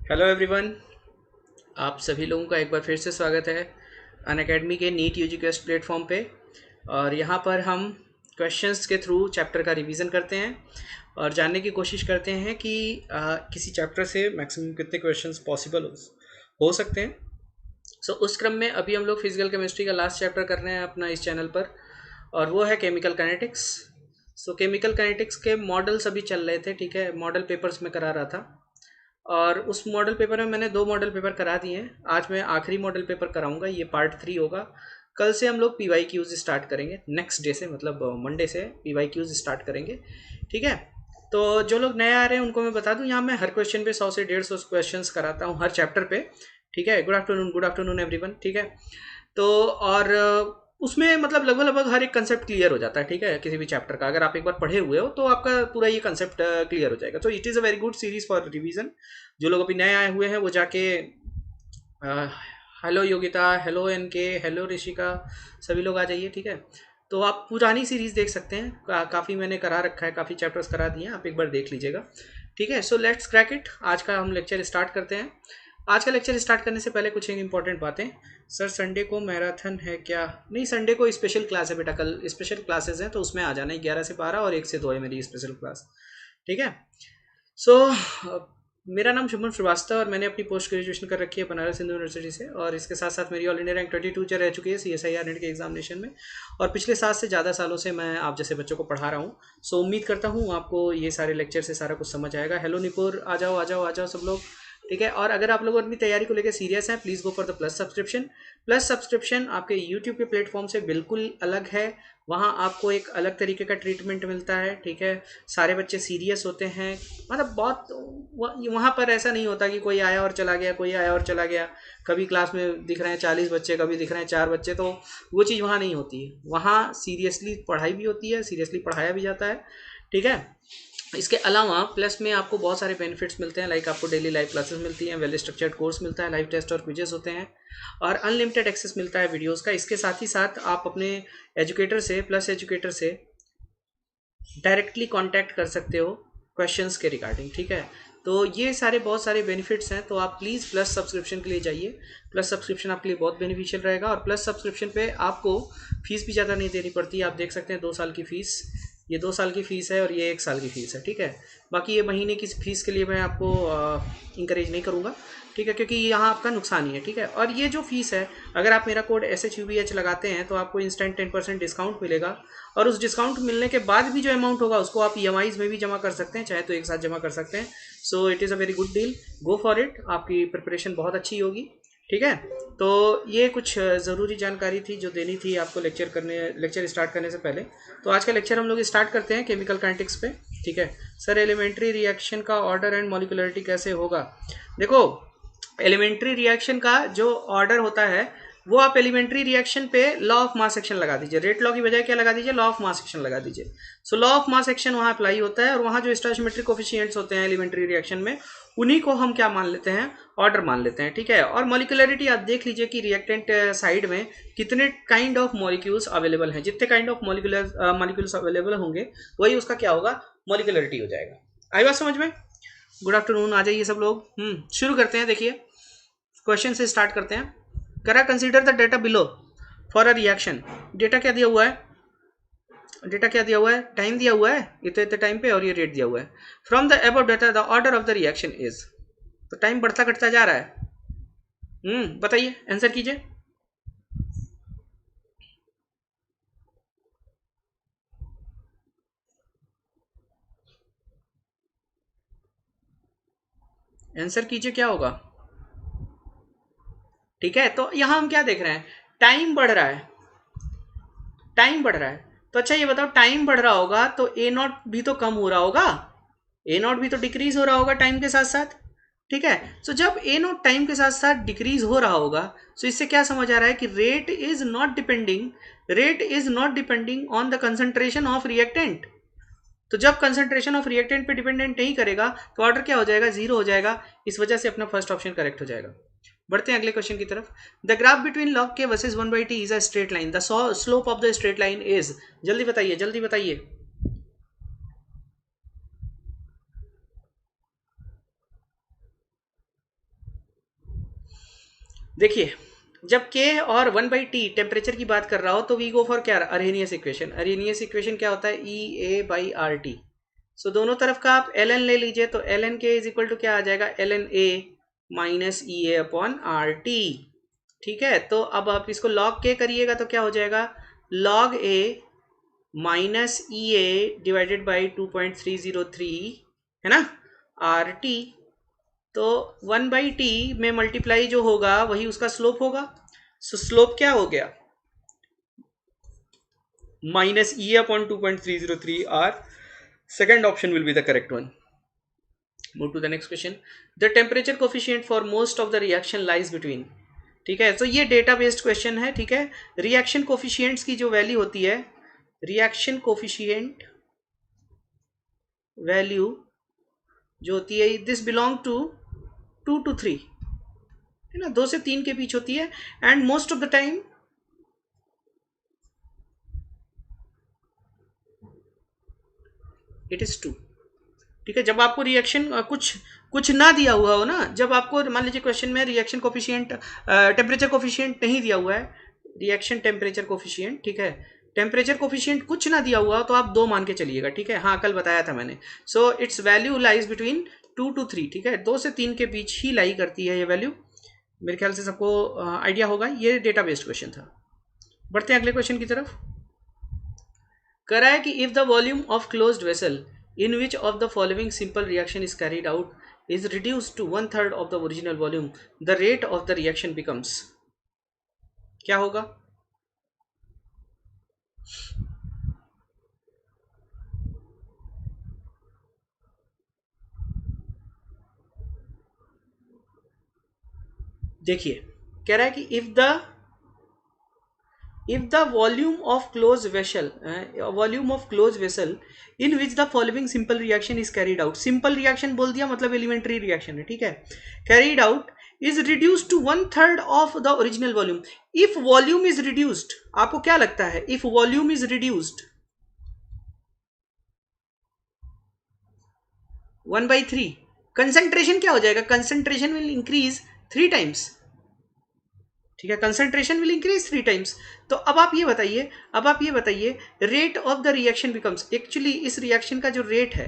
Hello everyone. आप सभी लोगों का एक बार फिर से स्वागत है अनअकैडमी के नीट यूजी क्वेस्ट प्लेटफॉर्म पे। और यहाँ पर हम क्वेश्चंस के थ्रू चैप्टर का रिवीजन करते हैं और जानने की कोशिश करते हैं कि किसी चैप्टर से मैक्सिमम कितने क्वेश्चंस पॉसिबल हो सकते हैं। उस क्रम में अभी हम लोग फिजिकल केमिस्ट्री का लास्ट चैप्टर कर रहे हैं अपना इस चैनल पर, और वो है केमिकल काइनेटिक्स। केमिकल काइनेटिक्स के मॉडल्स अभी चल रहे थे, ठीक है, मॉडल पेपर्स में करा रहा था। और उस मॉडल पेपर में मैंने 2 मॉडल पेपर करा दिए हैं। आज मैं आखिरी मॉडल पेपर कराऊंगा, ये पार्ट 3 होगा। कल से हम लोग PYQs स्टार्ट करेंगे, नेक्स्ट डे से मतलब मंडे से PYQs स्टार्ट करेंगे, ठीक है। तो जो लोग नए आ रहे हैं उनको मैं बता दूं, यहाँ मैं हर क्वेश्चन पे 100 से 150 क्वेश्चंस कराता हूँ हर चैप्टर पे, ठीक है। गुड आफ्टरनून एवरीवन, ठीक है। तो और उसमें मतलब लगभग लगभग हर एक कंसेप्ट क्लियर हो जाता है, ठीक है। किसी भी चैप्टर का अगर आप एक बार पढ़े हुए हो तो आपका पूरा ये कंसेप्ट क्लियर हो जाएगा। तो it is a very good series for revision. जो लोग अभी नए आए हुए हैं वो जाके hello Yogita, hello NK, hello Rishika, सभी लोग आ जाइए, ठीक है। तो आप पुरानी सीरीज देख सकते हैं, काफ़ी मैंने करा रखा है, काफ़ी चैप्टर्स करा दिए हैं, आप एक बार देख लीजिएगा, ठीक है। So let's crack it. आज का हम लेक्चर स्टार्ट करते हैं। आज का लेक्चर स्टार्ट करने से पहले कुछ एक इंपॉर्टेंट बातें। सर संडे को मैराथन है क्या? नहीं, संडे को स्पेशल क्लास है बेटा, कल स्पेशल क्लासेस हैं तो उसमें आ जाना है। 11 से 12 और 1 से 2 है मेरी स्पेशल क्लास, ठीक है। सो मेरा नाम शुभम श्रीवास्तव और मैंने अपनी पोस्ट ग्रेजुएशन कर रखी है बनारस हिंदू यूनिवर्सिटी से, और इसके साथ साथ मेरी ऑल इंडिया रैंक 22 रह चुकी है CSIR नेट के एग्जामिनेशन में। और पिछले 7 से ज़्यादा सालों से मैं आप जैसे बच्चों को पढ़ा रहा हूँ। उम्मीद करता हूँ आपको ये सारे लेक्चर से सारा कुछ समझ आएगा। हेलो निपुर, आ जाओ आ जाओ आ जाओ सब लोग, ठीक है। और अगर आप लोग अपनी तैयारी को लेकर सीरियस हैं, please go for the plus subscription. Plus subscription आपके यूट्यूब के प्लेटफॉर्म से बिल्कुल अलग है। वहाँ आपको एक अलग तरीके का ट्रीटमेंट मिलता है, ठीक है। सारे बच्चे सीरियस होते हैं, मतलब बहुत वहाँ पर ऐसा नहीं होता कि कोई आया और चला गया, कोई आया और चला गया। कभी क्लास में दिख रहे हैं 40 बच्चे, कभी दिख रहे हैं 4 बच्चे, तो वो चीज़ वहाँ नहीं होती है। वहाँ सीरियसली पढ़ाई भी होती है, सीरियसली पढ़ाया भी जाता है, ठीक है। इसके अलावा प्लस में आपको बहुत सारे बेनिफिट्स मिलते हैं, लाइक आपको डेली लाइव क्लासेस मिलती हैं, वेल स्ट्रक्चर्ड कोर्स मिलता है, लाइव टेस्ट और क्विजेस होते हैं, और अनलिमिटेड एक्सेस मिलता है वीडियोस का। इसके साथ ही साथ आप अपने एजुकेटर से, प्लस एजुकेटर से डायरेक्टली कांटेक्ट कर सकते हो क्वेश्चंस के रिगार्डिंग, ठीक है। तो ये सारे बहुत सारे बेनिफिट्स हैं, तो आप प्लीज़ प्लस सब्सक्रिप्शन के लिए जाइए। प्लस सब्सक्रिप्शन आपके लिए बहुत बेनिफिशियल रहेगा, और प्लस सब्सक्रिप्शन पे आपको फीस भी ज़्यादा नहीं देनी पड़ती। आप देख सकते हैं 2 साल की फ़ीस, ये 2 साल की फ़ीस है और ये 1 साल की फ़ीस है, ठीक है। बाकी ये महीने की फ़ीस के लिए मैं आपको इंकरेज नहीं करूँगा, ठीक है, क्योंकि यहाँ आपका नुकसान ही है, ठीक है। और ये जो फीस है, अगर आप मेरा कोड SHUBH लगाते हैं तो आपको इंस्टेंट 10% डिस्काउंट मिलेगा, और उस डिस्काउंट मिलने के बाद भी जो अमाउंट होगा उसको आप EMIs में भी जमा कर सकते हैं, चाहे तो एक साथ जमा कर सकते हैं। So it is a very good deal, go for it, आपकी प्रिपरेशन बहुत अच्छी होगी, ठीक है। तो ये कुछ ज़रूरी जानकारी थी जो देनी थी आपको लेक्चर स्टार्ट करने से पहले। तो आज का लेक्चर हम लोग स्टार्ट करते हैं केमिकल काइनेटिक्स पे, ठीक है। सर एलिमेंट्री रिएक्शन का ऑर्डर एंड मॉलिक्यूलरिटी कैसे होगा? देखो, एलिमेंट्री रिएक्शन का जो ऑर्डर होता है वो आप एलिमेंट्री रिएक्शन पे लॉ ऑफ मास एक्शन लगा दीजिए, रेट लॉ की बजाय क्या लगा दीजिए, लॉ ऑफ मास एक्शन लगा दीजिए। लॉ ऑफ मास एक्शन वहाँ अप्लाई होता है, और वहाँ जो स्टोइचियोमेट्रिक कोफिशिएंट्स होते हैं एलिमेंट्री रिएक्शन में, उन्हीं को हम क्या मान लेते हैं, ऑर्डर मान लेते हैं, ठीक है। और मॉलिक्यूलरिटी आप देख लीजिए कि रिएक्टेंट साइड में कितने काइंड ऑफ मॉलिक्यूल्स अवेलेबल हैं, जितने काइंड ऑफ मॉलिक्यूल्स अवेलेबल होंगे वही उसका क्या होगा, मॉलिक्यूलरिटी हो जाएगा। आई बात समझ में? गुड आफ्टरनून, आ जाइए सब लोग। शुरू करते हैं। देखिए, क्वेश्चन से स्टार्ट करते हैं। करा consider the data below for a reaction. Data क्या दिया हुआ है, डेटा क्या दिया हुआ है, टाइम दिया हुआ है इतने इतने टाइम पे, और ये रेट दिया हुआ है। From the above data the order of the reaction is, तो टाइम बढ़ता घटता जा रहा है। बताइए, आंसर कीजिए। आंसर कीजिए, क्या होगा? ठीक है, तो यहां हम क्या देख रहे हैं, टाइम बढ़ रहा है, टाइम बढ़ रहा है। तो अच्छा ये बताओ, टाइम बढ़ रहा होगा तो A0 भी तो कम हो रहा होगा, A0 भी तो डिक्रीज हो रहा होगा टाइम के साथ साथ, ठीक है। जब A0 टाइम के साथ साथ डिक्रीज हो रहा होगा, इससे क्या समझ आ रहा है कि rate is not depending on the concentration of reactant. तो जब कंसंट्रेशन ऑफ रिएक्टेंट पे डिपेंडेंट नहीं करेगा तो ऑर्डर क्या हो जाएगा, जीरो हो जाएगा। इस वजह से अपना फर्स्ट ऑप्शन करेक्ट हो जाएगा। बढ़ते हैं अगले क्वेश्चन की तरफ। द ग्राफ बिटवीन लॉग के versus 1/t is a straight line, the slope of the straight line is, जल्दी बताइए जल्दी बताइए। देखिए, जब k और 1/t टेम्परेचर की बात कर रहा हो तो वी गो फॉर क्या, अरहेनियस इक्वेशन। अरहेनियस इक्वेशन क्या होता है, EA/RT। सो दोनों तरफ का आप ln ले लीजिए, तो ln k is equal to क्या आ जाएगा, ln a माइनस EA/RT। ठीक है, तो अब आप इसको log k करिएगा तो क्या हो जाएगा, log a minus EA divided by 2.303, है ना, RT। तो 1/t में मल्टीप्लाई जो होगा वही उसका स्लोप होगा। सो स्लोप क्या हो गया, minus EA/2.303 R। second option will be the correct one. Move to the next question. The temperature coefficient for most of the reaction lies between, ठीक है, तो ये डेटा बेस्ड क्वेश्चन है। ठीक है, रिएक्शन कोफिशिएंट्स की जो वैल्यू होती है, रिएक्शन कोफिशिएंट वैल्यू जो होती है, दिस बिलोंग टू 2 to 3, है ना, 2 से 3 के बीच होती है। And most of the time it is 2। ठीक है, जब आपको रिएक्शन कुछ कुछ ना दिया हुआ हो ना, जब आपको मान लीजिए क्वेश्चन में रिएक्शन कोफिशिएंट, टेम्परेचर कोफिशिएंट नहीं दिया हुआ है, रिएक्शन टेम्परेचर कोफिशिएंट, ठीक है, टेम्परेचर कोफिशिएंट कुछ ना दिया हुआ तो आप 2 मान के चलिएगा। ठीक है, हाँ कल बताया था मैंने। So it's value lies between 2 to 3, ठीक है, 2 से 3 के बीच ही लाई करती है ये वैल्यू। मेरे ख्याल से सबको आइडिया होगा, ये डेटा बेस्ड क्वेश्चन था। बढ़ते हैं अगले क्वेश्चन की तरफ। कह रहा है कि if the volume of closed vessel in which of the following simple reaction is carried out is reduced to 1/3 of the original volume, the rate of the reaction becomes, क्या होगा, देखिए, कह रहा है कि if the volume of closed vessel in which the following simple reaction is carried out, simple reaction बोल दिया मतलब elementary reaction है, ठीक है, carried out is reduced to 1/3 of the original volume। if volume is reduced, आपको क्या लगता है, if volume is reduced 1/3, concentration क्या हो जाएगा, कंसंट्रेशन विल इंक्रीज 3 टाइम्स। ठीक है, कंसंट्रेशन विल इंक्रीज 3 टाइम्स। तो अब आप ये बताइए rate of the reaction becomes, actually इस रिएक्शन का जो रेट है,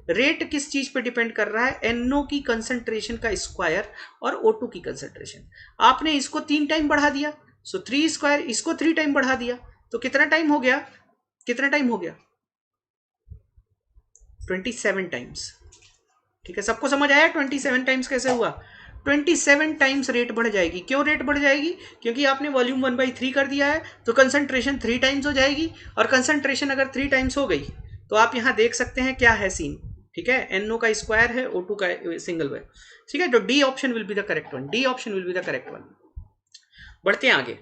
रेट किस चीज पे डिपेंड कर रहा है, NO की कंसंट्रेशन का स्क्वायर और O2 की कंसंट्रेशन। आपने इसको 3 टाइम बढ़ा दिया, सो 3 स्क्वायर, इसको 3 टाइम बढ़ा दिया, तो कितना टाइम हो गया, कितना टाइम हो गया, 27 टाइम्स। ठीक है, सबको समझ आया 27 टाइम्स कैसे हुआ, 27 टाइम्स रेट बढ़ जाएगी। क्यों रेट बढ़ जाएगी, क्योंकि आपने वॉल्यूम 1/3 कर दिया है, तो कंसंट्रेशन 3 टाइम्स हो जाएगी, और कंसंट्रेशन अगर 3 टाइम्स हो गई तो आप यहां देख सकते हैं क्या है सीन। ठीक है, NO का स्क्वायर है, O2 का सिंगल है। ठीक है, तो D option will be the correct one, D option will be the correct one. बढ़ते हैं आगे।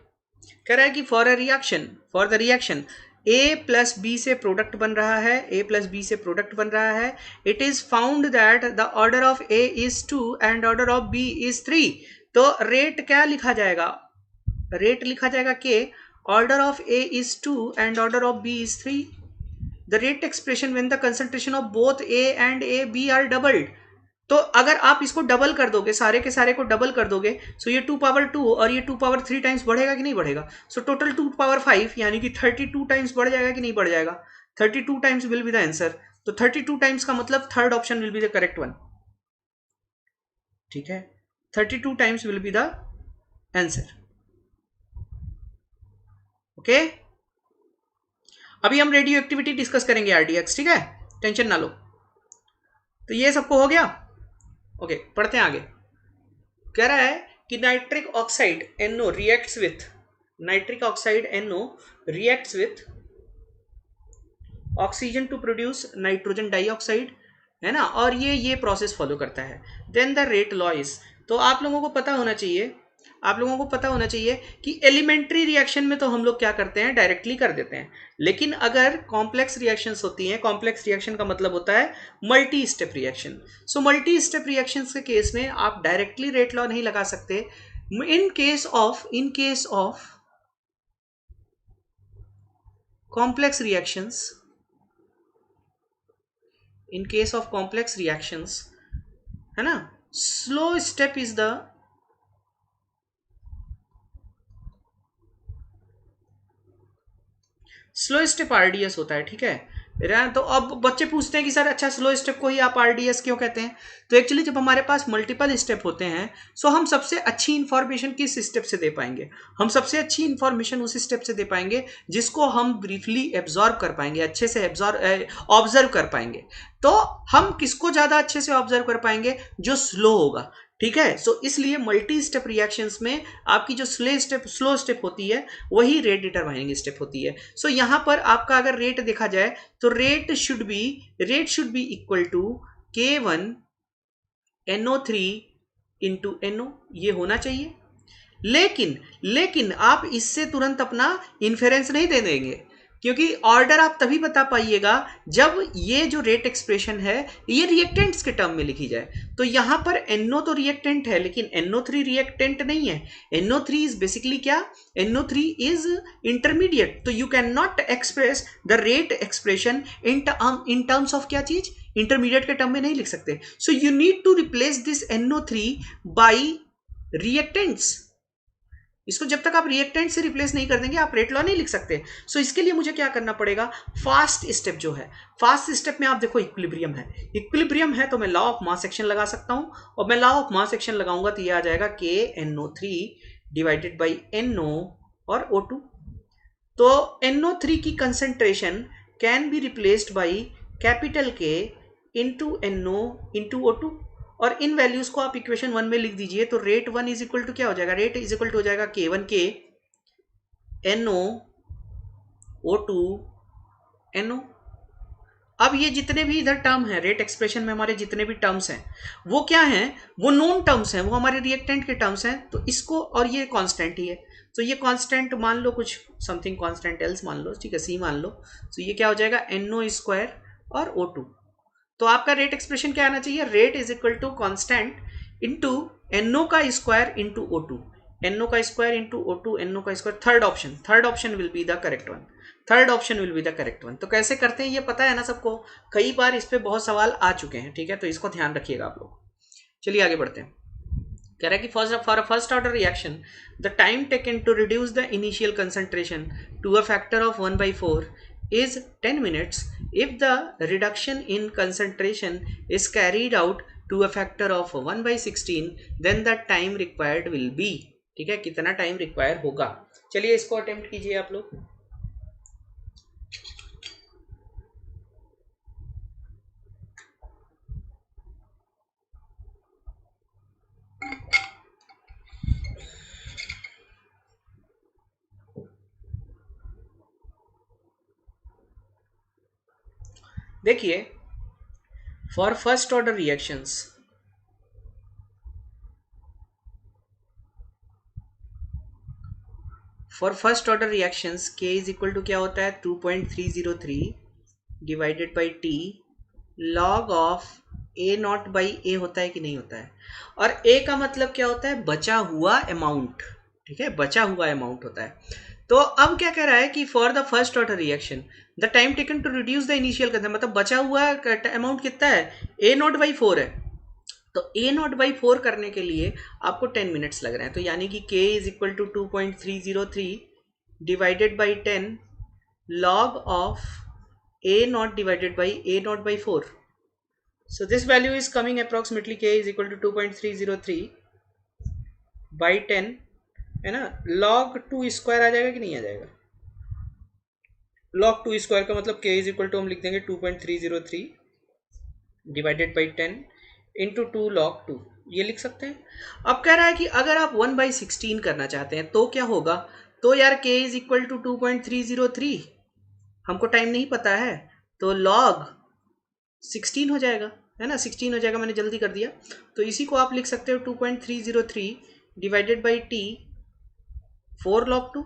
कह रहा है कि for the reaction A plus B से प्रोडक्ट बन रहा है, ए प्लस बी से प्रोडक्ट बन रहा है, it is found that the order of A is 2 and order of B is 3। तो रेट क्या लिखा जाएगा, रेट लिखा जाएगा के order of A is 2 and order of B is 3। The rate expression when the concentration of both A and A B are doubled. तो अगर आप इसको डबल कर दोगे, सारे के सारे को डबल कर दोगे, सो ये 2 पावर 2 और ये 2 पावर 3 टाइम्स बढ़ेगा कि नहीं बढ़ेगा, सो टोटल 2 पावर 5 यानी कि 32 टाइम्स बढ़ जाएगा कि नहीं बढ़ जाएगा, 32 times will be the answer. तो 32 टाइम्स का मतलब third option will be the correct one. ठीक है, 32 times will be the answer. Okay, अभी हम रेडियो एक्टिविटी डिस्कस करेंगे RDX, ठीक है, टेंशन ना लो। तो ये सबको हो गया, ओके, पढ़ते हैं आगे। कह रहा है कि nitric oxide NO reacts with, nitric oxide NO reacts with oxygen to produce nitrogen dioxide, है ना, और ये प्रोसेस फॉलो करता है। Then the rate law is, तो आप लोगों को पता होना चाहिए, आप लोगों को पता होना चाहिए कि एलिमेंट्री रिएक्शन में तो हम लोग क्या करते हैं, डायरेक्टली कर देते हैं, लेकिन अगर कॉम्प्लेक्स रिएक्शंस होती हैं, कॉम्प्लेक्स रिएक्शन का मतलब होता है multi step reaction. So multi step reaction के केस में आप डायरेक्टली रेट लॉ नहीं लगा सकते। इन case of complex reactions, in case of complex reactions, है ना, slow step is the slow step RDS होता है, ठीक है। तो अब बच्चे पूछते हैं कि सर अच्छा स्लो स्टेप को ही आप आरडीएस क्यों कहते हैं? तो एक्चुअली जब हमारे पास मल्टीपल स्टेप होते हैं सो हम सबसे अच्छी इंफॉर्मेशन किस स्टेप से दे पाएंगे? हम सबसे अच्छी इंफॉर्मेशन उस स्टेप से दे पाएंगे जिसको हम ब्रीफली एब्जॉर्ब कर पाएंगे, अच्छे से ऑब्जर्व कर पाएंगे। तो हम किसको ज्यादा अच्छे से ऑब्जर्व कर पाएंगे? जो स्लो होगा, ठीक है। सो इसलिए मल्टी स्टेप रिएक्शंस में आपकी जो स्लो स्टेप होती है वही रेट डिटरमाइनिंग स्टेप होती है। सो यहां पर आपका अगर रेट देखा जाए तो rate should be equal to K1 NO3 into NO, ये होना चाहिए। लेकिन आप इससे तुरंत अपना इन्फेरेंस नहीं दे देंगे, क्योंकि ऑर्डर आप तभी बता पाइएगा जब ये जो रेट एक्सप्रेशन है ये रिएक्टेंट्स के टर्म में लिखी जाए। तो यहां पर NO तो रिएक्टेंट है लेकिन NO3 रिएक्टेंट नहीं है। NO3 इज बेसिकली क्या? NO3 is intermediate. तो you can not express the rate expression in terms of क्या चीज? इंटरमीडिएट के टर्म में नहीं लिख सकते। So you need to replace this NO3 by reactants. इसको जब तक आप रिएक्टेंट से रिप्लेस नहीं कर देंगे आप रेट लॉ नहीं लिख सकते। सो इसके लिए मुझे क्या करना पड़ेगा? फास्ट स्टेप जो है, फास्ट स्टेप में आप देखो इक्विलिब्रियम है तो मैं लॉ ऑफ मास एक्शन लगा सकता हूं, और मैं लॉ ऑफ मास एक्शन लगाऊंगा तो ये आ जाएगा KNO3 डिवाइडेड बाई NO और O2। तो NO3 की concentration can be replaced by capital K into NO into O2, और इन वैल्यूज को आप इक्वेशन 1 में लिख दीजिए। तो रेट 1 इज इक्वल टू क्या हो जाएगा? रेट इज इक्वल टू हो जाएगा K1K NO O2 NO। अब ये जितने भी इधर टर्म है रेट एक्सप्रेशन में, हमारे जितने भी टर्म्स हैं वो क्या हैं? वो नोन टर्म्स हैं, वो हमारे रिएक्टेंट के टर्म्स हैं। तो इसको, और ये कांस्टेंट ही है, तो ये कांस्टेंट मान लो, कुछ समथिंग कांस्टेंट एल्स मान लो, ठीक है, C मान लो। तो ये क्या हो जाएगा? NO स्क्वायर और O2। तो आपका रेट एक्सप्रेशन क्या आना चाहिए? Rate is equal to constant into NO का स्क्वायर इंटू O2, NO का स्क्वायर इंटू O2, NO का square. Third option will be the correct one. तो कैसे करते हैं ये पता है ना सबको? कई बार इस पे बहुत सवाल आ चुके हैं, ठीक है, तो इसको ध्यान रखिएगा आप लोग। चलिए आगे बढ़ते हैं। कह रहा है कि for a first order reaction the time taken to reduce the initial concentration to a factor of 1/4 is 10 minutes if the reduction in concentration is carried out to a factor of 1/16, then the time required will be, ठीक है, कितना time require होगा। चलिए इसको attempt कीजिए आप लोग। देखिए, for first order reactions K is equal to क्या होता है? 2.303 divided by T log of A0 by A होता है कि नहीं होता है? और A का मतलब क्या होता है? बचा हुआ अमाउंट, ठीक है, बचा हुआ अमाउंट होता है। तो अब क्या कह रहा है कि for the first order reaction the time taken to reduce the initial consumption, मतलब बचा हुआ अमाउंट कितना है? A0/4 है। तो A0/4 करने के लिए आपको 10 मिनट्स लग रहे हैं। तो यानी कि K is equal to 2.303 divided by 10 log of A0 divided by A0/4. So this value is coming approximately K is equal to 2.303 by 10, है ना। log 2 स्क्वायर आ जाएगा कि नहीं आ जाएगा? log 2 स्क्वायर का मतलब K इज इक्वल टू हम लिख देंगे 2.303 डिवाइडेड बाई 10 इंटू 2 log 2, ये लिख सकते हैं। अब कह रहा है कि अगर आप 1/16 करना चाहते हैं तो क्या होगा? तो यार K इज इक्वल टू 2.303, हमको टाइम नहीं पता है, तो log 16 हो जाएगा, है ना, 16 हो जाएगा, मैंने जल्दी कर दिया। तो इसी को आप लिख सकते हो 2.303 divided by T 4 log 2।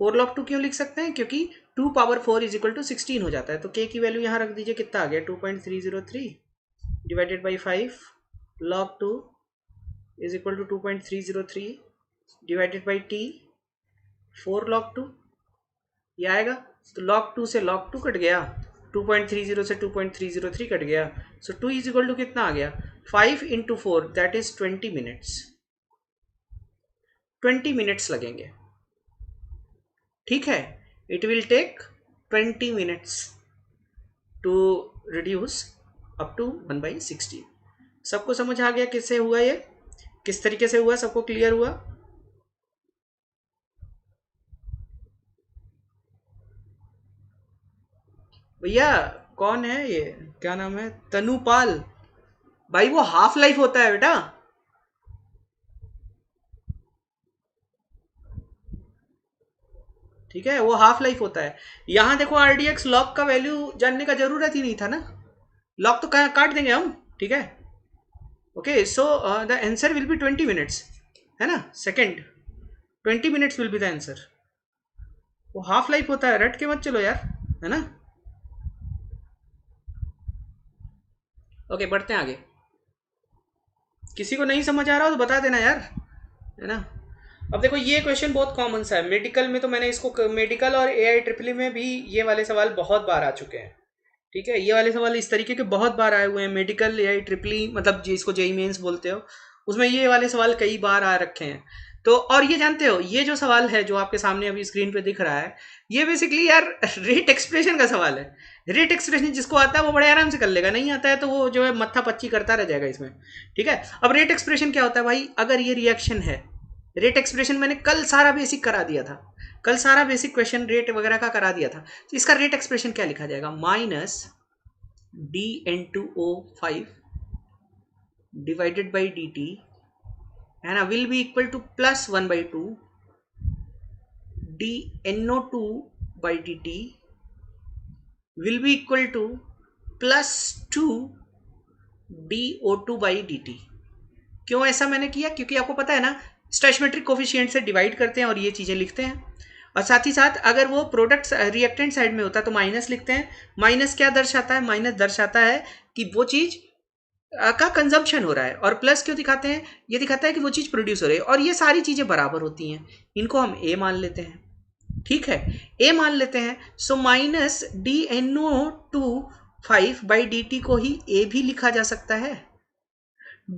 4 log 2 क्यों लिख सकते हैं? क्योंकि 2 पावर 4 इज इक्वल टू 16 हो जाता है। तो K की वैल्यू यहाँ रख दीजिए, कितना आ गया? 2.303 divided by 5 log 2 is equal to 2.303 divided by T 4 log 2, ये आएगा। तो log 2 से log 2 कट गया, 2.30 से 2.303 कट गया। सो 2 इज इक्वल टू कितना आ गया? 5 into 4 that is 20 minutes. 20 minutes लगेंगे, ठीक है। It will take 20 minutes to reduce up to 1/16। सबको समझ आ गया किससे हुआ ये, किस तरीके से हुआ, सबको क्लियर हुआ? भैया कौन है ये, क्या नाम है, तनुपाल भाई, वो हाफ लाइफ होता है बेटा। ठीक है, वो हाफ लाइफ होता है। यहां देखो आरडीएक्स लॉग का वैल्यू जानने का जरूरत ही नहीं था ना, लॉग तो काट देंगे हम। ठीक है, okay, so the answer will be 20 minutes, है ना, second 20 minutes will be the answer. वो हाफ लाइफ होता है, रट के मत चलो यार, है ना। ओके, बढ़ते हैं आगे। किसी को नहीं समझ आ रहा हो तो बता देना यार, है ना। अब देखो ये क्वेश्चन बहुत कॉमन सा है, मेडिकल में तो मैंने इसको, मेडिकल और एआई ट्रिपल में भी ये वाले सवाल बहुत बार आ चुके हैं। ठीक है, ये वाले सवाल इस तरीके के बहुत बार आए हुए हैं, मेडिकल एआई ट्रिपली मतलब जिसको जेई मेंस बोलते हो, उसमें ये वाले सवाल कई बार आ रखे हैं। तो और ये जानते हो, ये जो सवाल है जो आपके सामने अभी स्क्रीन पे दिख रहा है, ये बेसिकली यार रेट एक्सप्रेशन का सवाल है। रेट एक्सप्रेशन जिसको आता है वो बड़े आराम से कर लेगा, नहीं आता है तो वो जो है मत्था पच्ची करता रह जाएगा इसमें। ठीक है, अब रेट एक्सप्रेशन क्या होता है भाई, अगर ये रिएक्शन है, रेट एक्सप्रेशन मैंने कल सारा बेसिक करा दिया था, कल सारा बेसिक क्वेश्चन रेट वगैरह का करा दिया था। तो इसका रेट एक्सप्रेशन क्या लिखा जाएगा, minus dN2O5 divided by D T, है ना, will be equal to +1/2 dNO2 by D T will be equal to +2 DO2 by D T. क्यों ऐसा मैंने किया, क्योंकि आपको पता है ना, स्टोइचोमेट्रिक कोफिशिएंट से डिवाइड करते हैं और ये चीज़ें लिखते हैं। और साथ ही साथ अगर वो प्रोडक्ट रिएक्टेंट साइड में होता है तो माइनस लिखते हैं। माइनस क्या दर्शाता है, माइनस दर्शाता है कि वो चीज़ का कंजम्पशन हो रहा है, और प्लस क्यों दिखाते हैं, ये दिखाता है कि वो चीज़ प्रोड्यूस हो रही है, और ये सारी चीज़ें बराबर होती हैं। इनको हम ए मान लेते हैं, ठीक है, ए मान लेते हैं। सो माइनस dNO2 5/dt को ही ए भी लिखा जा सकता है।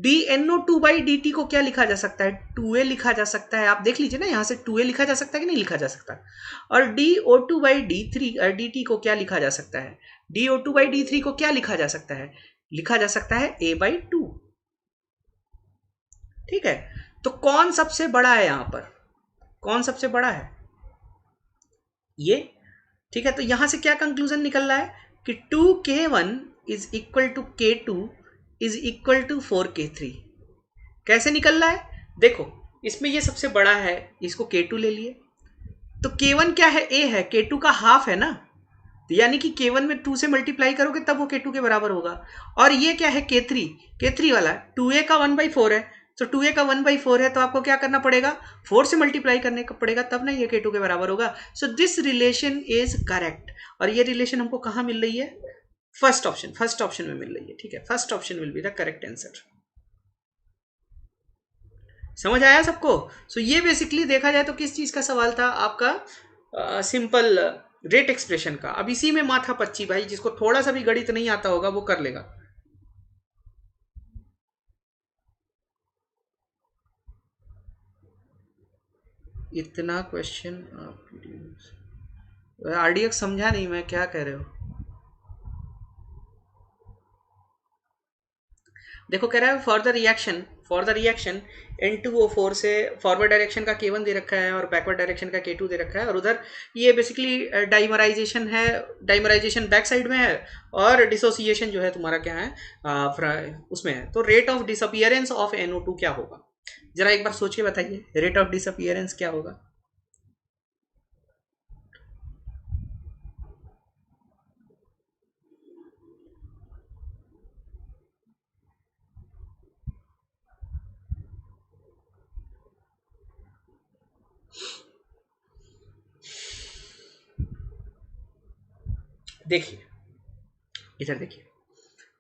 dNO2/dt को क्या लिखा जा सकता है, 2a लिखा जा सकता है। आप देख लीजिए ना, यहां से 2a लिखा जा सकता है कि नहीं लिखा जा सकता। और DO2/D3 को क्या लिखा जा सकता है, DO2/D3 को क्या लिखा जा सकता है, लिखा जा सकता है a/2। ठीक है, तो कौन सबसे बड़ा है यहां पर, कौन सबसे बड़ा है, ये। ठीक है, तो यहां से क्या कंक्लूजन निकल रहा है कि 2k1 is equal to k2 is equal to 4k3। कैसे निकल रहा है, देखो, इसमें ये सबसे बड़ा है, इसको k2 ले लिए, तो k1 क्या है, a है, k2 का हाफ है ना, तो यानी कि k1 में 2 से मल्टीप्लाई करोगे तब वो k2 के बराबर होगा। और ये क्या है, k3, k3 वाला 2a का 1/4 है, तो 2a का 1/4 है, तो आपको क्या करना पड़ेगा, 4 से मल्टीप्लाई करने का पड़ेगा, तब ना ये k2 के बराबर होगा। So this relation is correct. और ये रिलेशन हमको कहाँ मिल रही है, फर्स्ट ऑप्शन में मिल रही है। ठीक है, first option will be the correct answer. समझ आया सबको? सो ये बेसिकली देखा जाए तो किस चीज का सवाल था आपका, सिंपल रेट एक्सप्रेशन का। अब इसी में माथा पच्ची भाई, जिसको थोड़ा सा भी गणित नहीं आता होगा वो कर लेगा। इतना क्वेश्चन आरडीएक्स समझा नहीं मैं, क्या कह रहे हो? देखो कह रहा है फॉर द रिएक्शन N2O4 से फॉरवर्ड डायरेक्शन का K1 दे रखा है और बैकवर्ड डायरेक्शन का K2 दे रखा है, और उधर ये बेसिकली डाइमराइजेशन है, डाइमराइजेशन बैक साइड में है, और डिसोसिएशन जो है तुम्हारा क्या है, उसमें है। तो rate of disappearance of NO2 क्या होगा, जरा एक बार सोच के बताइए, रेट ऑफ डिसअपियरेंस क्या होगा। देखिए, इधर देखिए,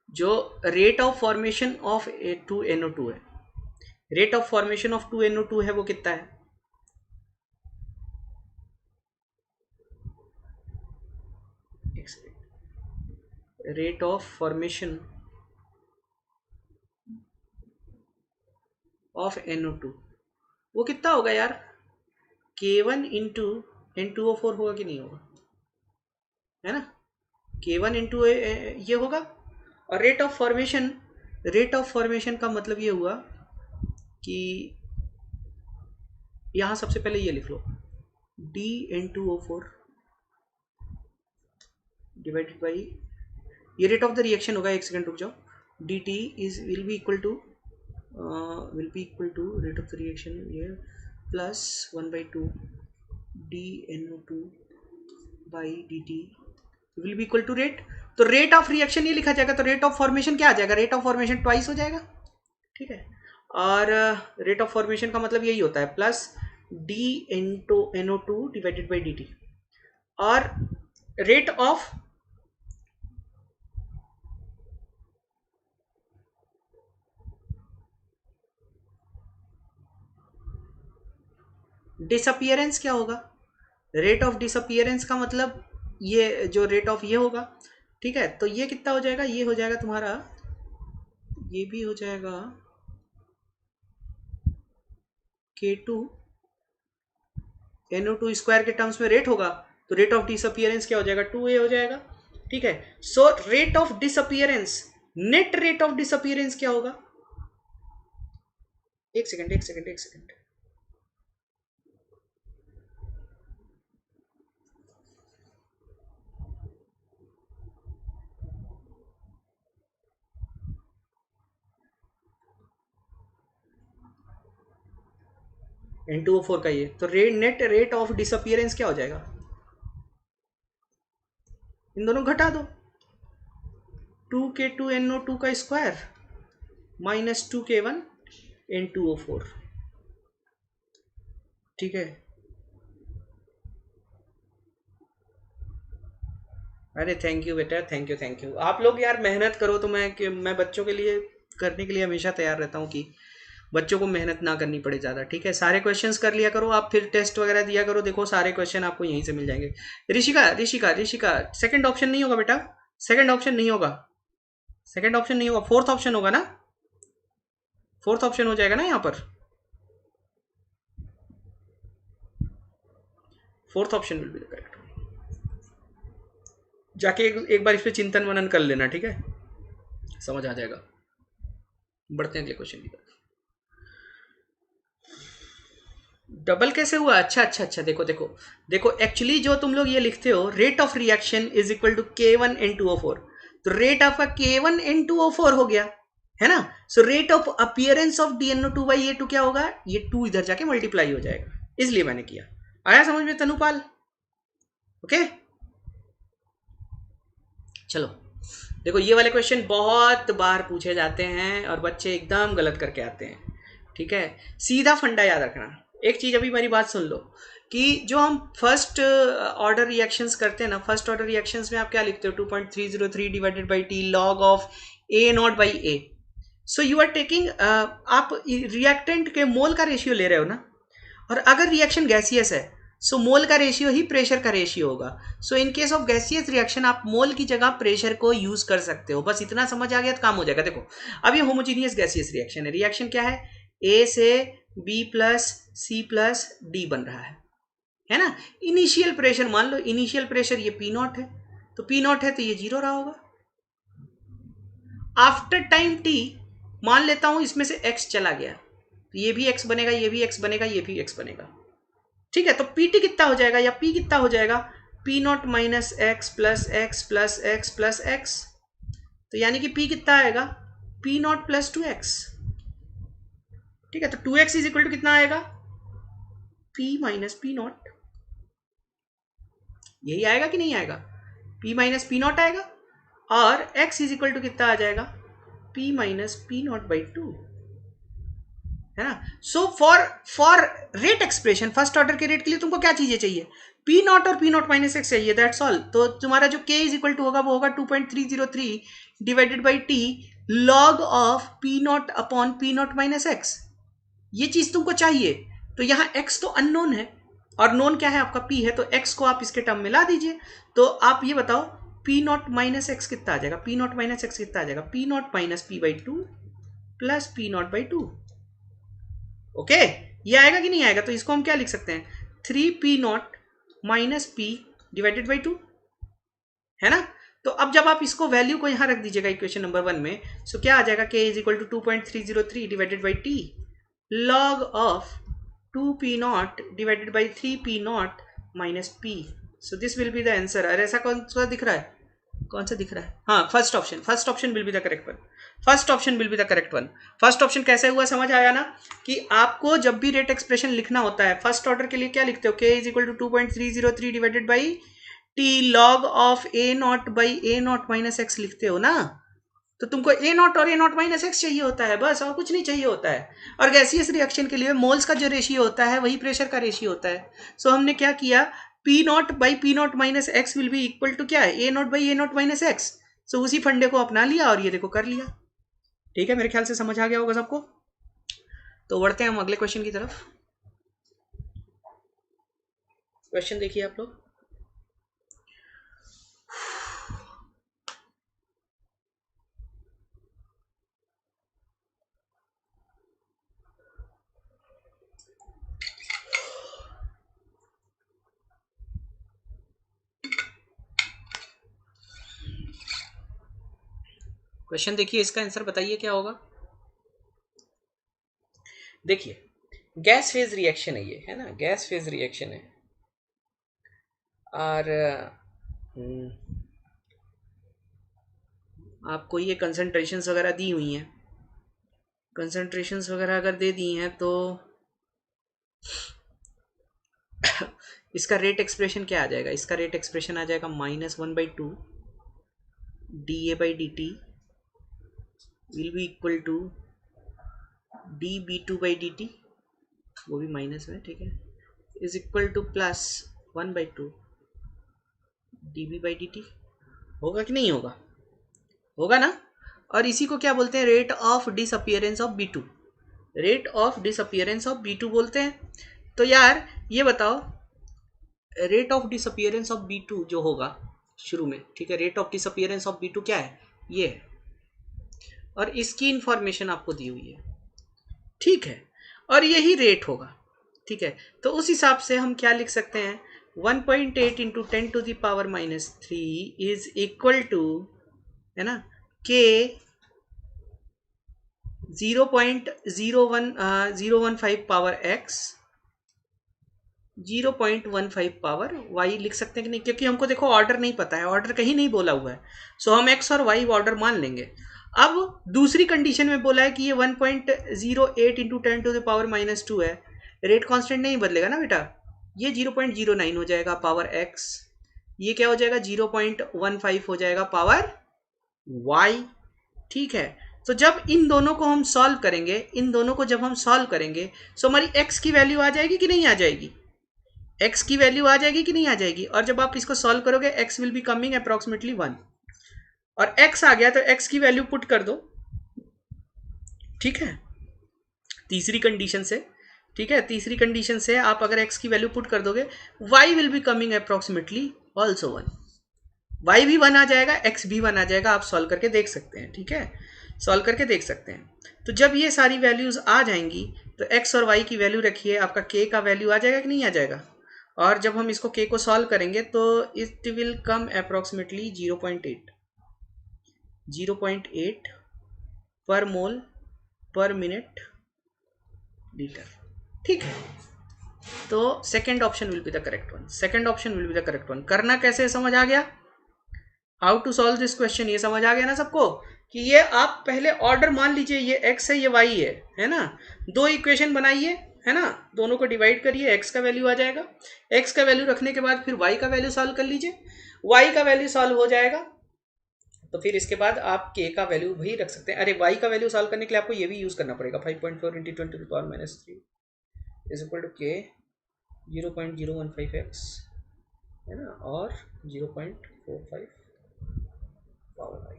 जो rate of formation of 2NO2 है, rate of formation of 2NO2 है, वो कितना है, rate of formation of NO2 वो कितना होगा यार, K1 इंटू N2O4 होगा कि नहीं होगा, है ना, K1 इंटू ये होगा। और रेट ऑफ फॉर्मेशन का मतलब ये हुआ कि यहाँ सबसे पहले ये लिख लो DN2O4 डिवाइडेड बाई, ये रेट ऑफ द रिएक्शन होगा, एक सेकंड रुक जाओ, dt is will be equal to rate of the reaction ये plus 1/2 dNO2 by dt will be equal to rate. तो रेट ऑफ रिएक्शन ये लिखा जाएगा, तो रेट ऑफ फॉर्मेशन क्या आ जाएगा, रेट ऑफ फॉर्मेशन ट्वाइस हो जाएगा, ठीक है। और रेट ऑफ फॉर्मेशन का मतलब यही होता है plus dNO2 divided by dt। और रेट ऑफ डिसअपियरेंस क्या होगा, रेट ऑफ डिसअपियरेंस का मतलब ये जो रेट ऑफ ये होगा, ठीक है। तो ये कितना हो जाएगा, ये हो जाएगा तुम्हारा, ये भी हो जाएगा K2 NO2 स्क्वायर के टर्म्स में रेट होगा, तो रेट ऑफ डिसअपियरेंस क्या हो जाएगा, 2A हो जाएगा, ठीक है। So rate of disappearance, net rate of disappearance क्या होगा, एक सेकंड N2O4 का ये, तो नेट रेट ऑफ डिसअपियरेंस क्या हो जाएगा, इन दोनों घटा दो, 2K2NO2 का स्क्वायर माइनस 2K1 N2O4, ठीक है। अरे थैंक यू बेटा, थैंक यू, आप लोग यार मेहनत करो तो मैं बच्चों के लिए करने के लिए हमेशा तैयार रहता हूँ कि बच्चों को मेहनत ना करनी पड़े ज़्यादा, ठीक है। सारे क्वेश्चंस कर लिया करो आप, फिर टेस्ट वगैरह दिया करो, देखो सारे क्वेश्चन आपको यहीं से मिल जाएंगे। ऋषिका सेकंड ऑप्शन नहीं होगा बेटा, सेकंड ऑप्शन नहीं होगा, फोर्थ ऑप्शन होगा ना, फोर्थ ऑप्शन हो जाएगा ना यहाँ पर, fourth option will be the correct. जाके एक बार इस पर चिंतन मनन कर लेना, ठीक है, समझ आ जाएगा। बढ़ते हैं अगले क्वेश्चन की तरफ। डबल कैसे हुआ, अच्छा, देखो एक्चुअली जो तुम लोग ये लिखते हो rate of reaction is equal to K1 N2O4, तो रेट आपका K1 N2O4 हो गया, है ना। So rate of appearance of DNO2 by A2 क्या होगा, ये 2 इधर जाके मल्टीप्लाई हो जाएगा, इसलिए मैंने किया। आया समझ में तनुपाल, ओके। चलो देखो, ये वाले क्वेश्चन बहुत बार पूछे जाते हैं और बच्चे एकदम गलत करके आते हैं, ठीक है। सीधा फंडा याद रखना। एक चीज अभी मेरी बात सुन लो कि जो हम फर्स्ट ऑर्डर रिएक्शंस करते हैं ना, फर्स्ट ऑर्डर रिएक्शंस में आप क्या लिखते हो, 2.303 divided by T log of A0 by A। So you are taking, आप रिएक्टेंट के मोल का रेशियो ले रहे हो ना, और अगर रिएक्शन गैसियस है सो मोल का रेशियो ही प्रेशर का रेशियो होगा। So in case of gaseous reaction आप मोल की जगह प्रेशर को यूज कर सकते हो, बस इतना समझ आ गया तो काम हो जाएगा। देखो अब ये होमोजीनियस गैसियस रिएक्शन है, रिएक्शन क्या है, A से B plus C plus D बन रहा है ना। इनिशियल प्रेशर मान लो, इनिशियल प्रेशर ये P0 है, तो P0 है तो ये 0 रहा होगा। आफ्टर टाइम T मान लेता हूं इसमें से x चला गया, तो ये भी x बनेगा, ये भी x बनेगा, ये भी x बनेगा, ठीक है। तो Pt कितना हो जाएगा, या P कितना हो जाएगा, P0 minus x plus x plus x plus x, तो यानी कि P कितना आएगा, P0 प्लस 2x, ठीक है। तो 2x इज इक्वल टू कितना आएगा, P माइनस P0, यही आएगा कि नहीं आएगा, P माइनस P0 आएगा, और x इज इक्वल टू कितना आ जाएगा, P माइनस P0 बाई 2, है ना। So for rate expression, first order के रेट के लिए तुमको क्या चीजें चाहिए, P0 और P0 माइनस एक्स चाहिए, दैट्स ऑल। तो तुम्हारा जो K इज इक्वल टू होगा वो होगा 2.303 divided by T log of P0 upon P0 minus x, ये चीज तुमको चाहिए। तो यहाँ x तो अननोन है और नोन क्या है आपका P है, तो x को आप इसके टर्म में ला दीजिए। तो आप ये बताओ P0 माइनस एक्स कितना आ जाएगा, P0 माइनस एक्स कितना आ जाएगा, P0 minus P by 2 plus P0 by 2, okay. ये आएगा कि नहीं आएगा, तो इसको हम क्या लिख सकते हैं, 3P0 minus P divided by 2, है ना। तो अब जब आप इसको वैल्यू को यहां रख दीजिएगा इक्वेशन नंबर 1 में, सो क्या आ जाएगा, k is equal to 2.303 divided by T log of 2p0 divided by 3p0 minus p। So this will be the answer. अरे ऐसा कौन सा दिख रहा है, कौन सा दिख रहा है, हाँ first option will be the correct one. First option will be the correct one. First option कैसे हुआ समझ आया ना, कि आपको जब भी रेट एक्सप्रेशन लिखना होता है फर्स्ट ऑर्डर के लिए क्या लिखते हो, k is equal to 2.303 divided by T log of a not by a not minus X लिखते हो ना। तो तुमको a नॉट और a नॉट माइनस एक्स चाहिए होता है, बस और कुछ नहीं चाहिए होता है। और गैसियस रिएक्शन के लिए मोल्स का जो रेशियो होता है वही प्रेशर का रेशियो होता है। सो हमने क्या किया, P not by P not minus X will be equal to क्या है, a not by a not minus X. So उसी फंडे को अपना लिया और ये देखो कर लिया। ठीक है, मेरे ख्याल से समझ आ गया होगा सबको। तो बढ़ते हैं हम अगले क्वेश्चन की तरफ। क्वेश्चन देखिए आप लोग। क्वेश्चन देखिए, इसका आंसर बताइए क्या होगा। देखिए गैस फेज रिएक्शन है ये, है ना, गैस फेज रिएक्शन है। और आपको ये कंसंट्रेशंस वगैरह दी हुई हैं, कंसंट्रेशंस वगैरह अगर दे दी हैं तो इसका रेट एक्सप्रेशन क्या आ जाएगा, इसका रेट एक्सप्रेशन आ जाएगा -1/2 dA by D T will be equal to dB2 by D T, वो भी माइनस में, ठीक है, is equal to plus 1/2 dB by D T. होगा कि नहीं होगा, होगा ना। और इसी को क्या बोलते हैं, rate of disappearance of B2, rate of disappearance of B2 बोलते हैं। तो यार ये बताओ, rate of disappearance of B2 जो होगा शुरू में, ठीक है, rate of disappearance of B2 क्या है, ये है, और इसकी इंफॉर्मेशन आपको दी हुई है, ठीक है, और यही रेट होगा, ठीक है। तो उस हिसाब से हम क्या लिख सकते हैं, 1.8 इंटू 10⁻³ इज इक्वल टू, है ना, k 0.015 power x 0.15 power y लिख सकते हैं कि नहीं, क्योंकि हमको देखो ऑर्डर नहीं पता है, ऑर्डर कहीं नहीं बोला हुआ है। सो हम x और y ऑर्डर मान लेंगे। अब दूसरी कंडीशन में बोला है कि ये 1.08 इंटू 10⁻⁻² है, रेट कांस्टेंट नहीं बदलेगा ना बेटा, ये 0.09 हो जाएगा पावर x, ये क्या हो जाएगा 0.15 हो जाएगा पावर y, ठीक है। तो जब इन दोनों को हम सॉल्व करेंगे, इन दोनों को जब हम सॉल्व करेंगे, सो हमारी x की वैल्यू आ जाएगी कि नहीं आ जाएगी, x की वैल्यू आ जाएगी कि नहीं आ जाएगी। और जब आप इसको सॉल्व करोगे x will be coming approximately 1, और x आ गया तो x की वैल्यू पुट कर दो, ठीक है, तीसरी कंडीशन से, ठीक है, तीसरी कंडीशन से आप अगर x की वैल्यू पुट कर दोगे, y will be coming approximately also 1, y भी 1 आ जाएगा, x भी 1 आ जाएगा। आप सॉल्व करके देख सकते हैं, ठीक है, सॉल्व करके देख सकते हैं। तो जब ये सारी वैल्यूज आ जाएंगी तो x और y की वैल्यू रखिए, आपका k का वैल्यू आ जाएगा कि नहीं आ जाएगा। और जब हम इसको k को सॉल्व करेंगे तो इट विल कम अप्रोक्सीमेटली 0.8 पर मोल पर मिनट लीटर, ठीक है। तो second option will be the correct one, second option will be the correct one. करना कैसे समझ आ गया, how to solve this question, ये समझ आ गया ना सबको, कि ये आप पहले ऑर्डर मान लीजिए, ये x है ये y है ना, दो इक्वेशन बनाइए, है ना, दोनों को डिवाइड करिए, x का वैल्यू आ जाएगा, x का वैल्यू रखने के बाद फिर y का वैल्यू सॉल्व कर लीजिए, y का वैल्यू सॉल्व हो जाएगा तो फिर इसके बाद आप k का वैल्यू भी रख सकते हैं। अरे y का वैल्यू सॉल्व करने के लिए आपको ये भी यूज करना पड़ेगा, 5.4 × 10⁻³ is equal to k 0.015x, है ना, और 0.45 पावर y,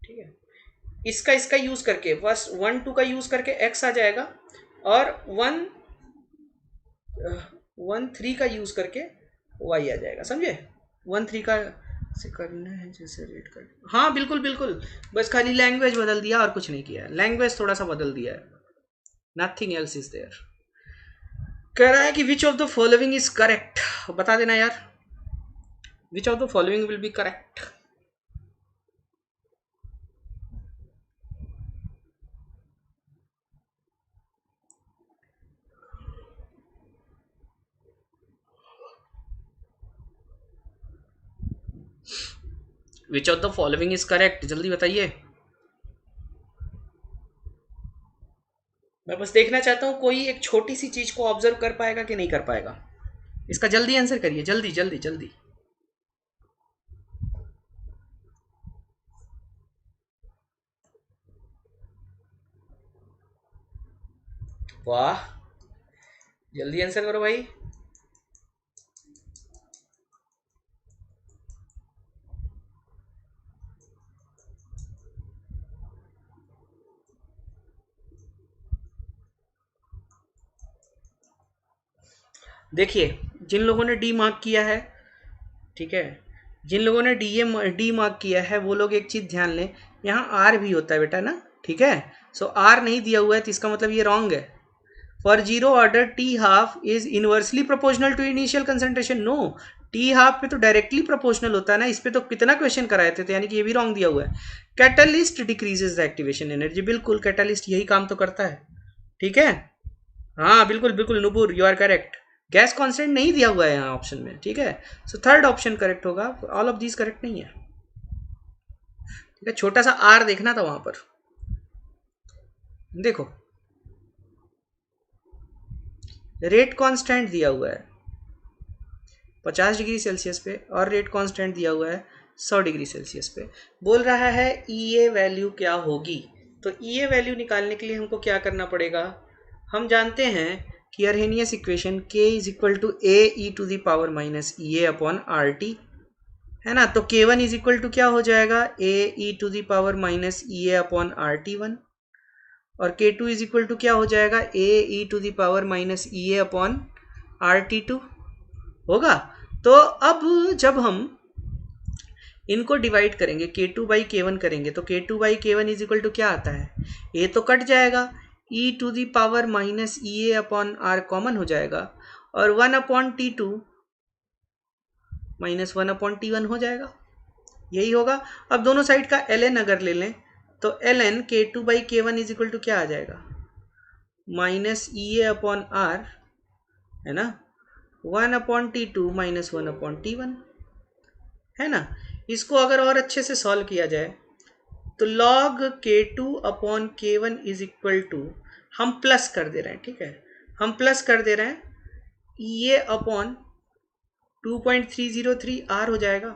ठीक है। इसका यूज करके बस 1 2 का यूज करके x आ जाएगा, और 1 3 का यूज करके y आ जाएगा, समझे। 1 3 का से करना है जैसे रेट कर, हाँ बिल्कुल बिल्कुल, बस खाली लैंग्वेज बदल दिया और कुछ नहीं किया, लैंग्वेज थोड़ा सा बदल दिया है, नथिंग एल्स इज देयर। कह रहा है कि which of the following is correct, बता देना यार, which of the following will be correct. Which of the following is correct, जल्दी बताइए। मैं बस देखना चाहता हूं कोई एक छोटी सी चीज को ऑब्जर्व कर पाएगा कि नहीं कर पाएगा। इसका जल्दी आंसर करिए, जल्दी जल्दी जल्दी। वाह, जल्दी आंसर करो भाई। देखिए, जिन लोगों ने डी मार्क किया है, ठीक है, जिन लोगों ने डी मार्क किया है वो लोग एक चीज ध्यान लें, यहाँ आर भी होता है बेटा ना, ठीक है। सो आर नहीं दिया हुआ है तो इसका मतलब ये रॉन्ग है। For zero order t half is inversely proportional to initial concentration, no, t half पे तो डायरेक्टली प्रोपोर्शनल होता है ना, इस पे तो कितना क्वेश्चन कराए थे, तो यानी कि ये भी रॉन्ग दिया हुआ है। Catalyst decreases the activation energy, बिल्कुल कैटलिस्ट यही काम तो करता है, ठीक है। हाँ बिल्कुल बिल्कुल Nupur, you are correct. Gas constant नहीं दिया हुआ है यहाँ ऑप्शन में, ठीक है। सो थर्ड ऑप्शन करेक्ट होगा, ऑल ऑफ दीज करेक्ट नहीं है, ठीक है। छोटा सा आर देखना था वहां पर, देखो रेट कांस्टेंट दिया हुआ है 50 डिग्री सेल्सियस पे और रेट कांस्टेंट दिया हुआ है 100 डिग्री सेल्सियस पे। बोल रहा है ई वैल्यू क्या होगी, तो ई वैल्यू निकालने के लिए हमको क्या करना पड़ेगा, हम जानते हैं कि Arrhenius equation k is equal to A E to the power minus E A upon R T, है ना। तो k1 इज इक्वल टू क्या हो जाएगा, A E to the power minus E A upon R T one, और k2 is equal to क्या हो जाएगा, A E to the power minus E A upon R T two होगा। तो अब जब हम इनको डिवाइड करेंगे k2 बाई k1 करेंगे तो k2 by k1 is equal to क्या आता है, a तो कट जाएगा, e to the power minus E A upon R common हो जाएगा, और 1 upon t2 minus 1 upon t1 हो जाएगा, यही होगा। अब दोनों साइड का ln अगर ले लें तो ln k2 by k1 is equal to क्या आ जाएगा, minus E A upon R, है ना, 1 upon t2 minus 1 upon t1, है ना। इसको अगर और अच्छे से सॉल्व किया जाए तो log k2 upon k1 is equal to, हम प्लस कर दे रहे हैं, ठीक है, हम प्लस कर दे रहे हैं, ये अपॉन 2.303 r हो जाएगा,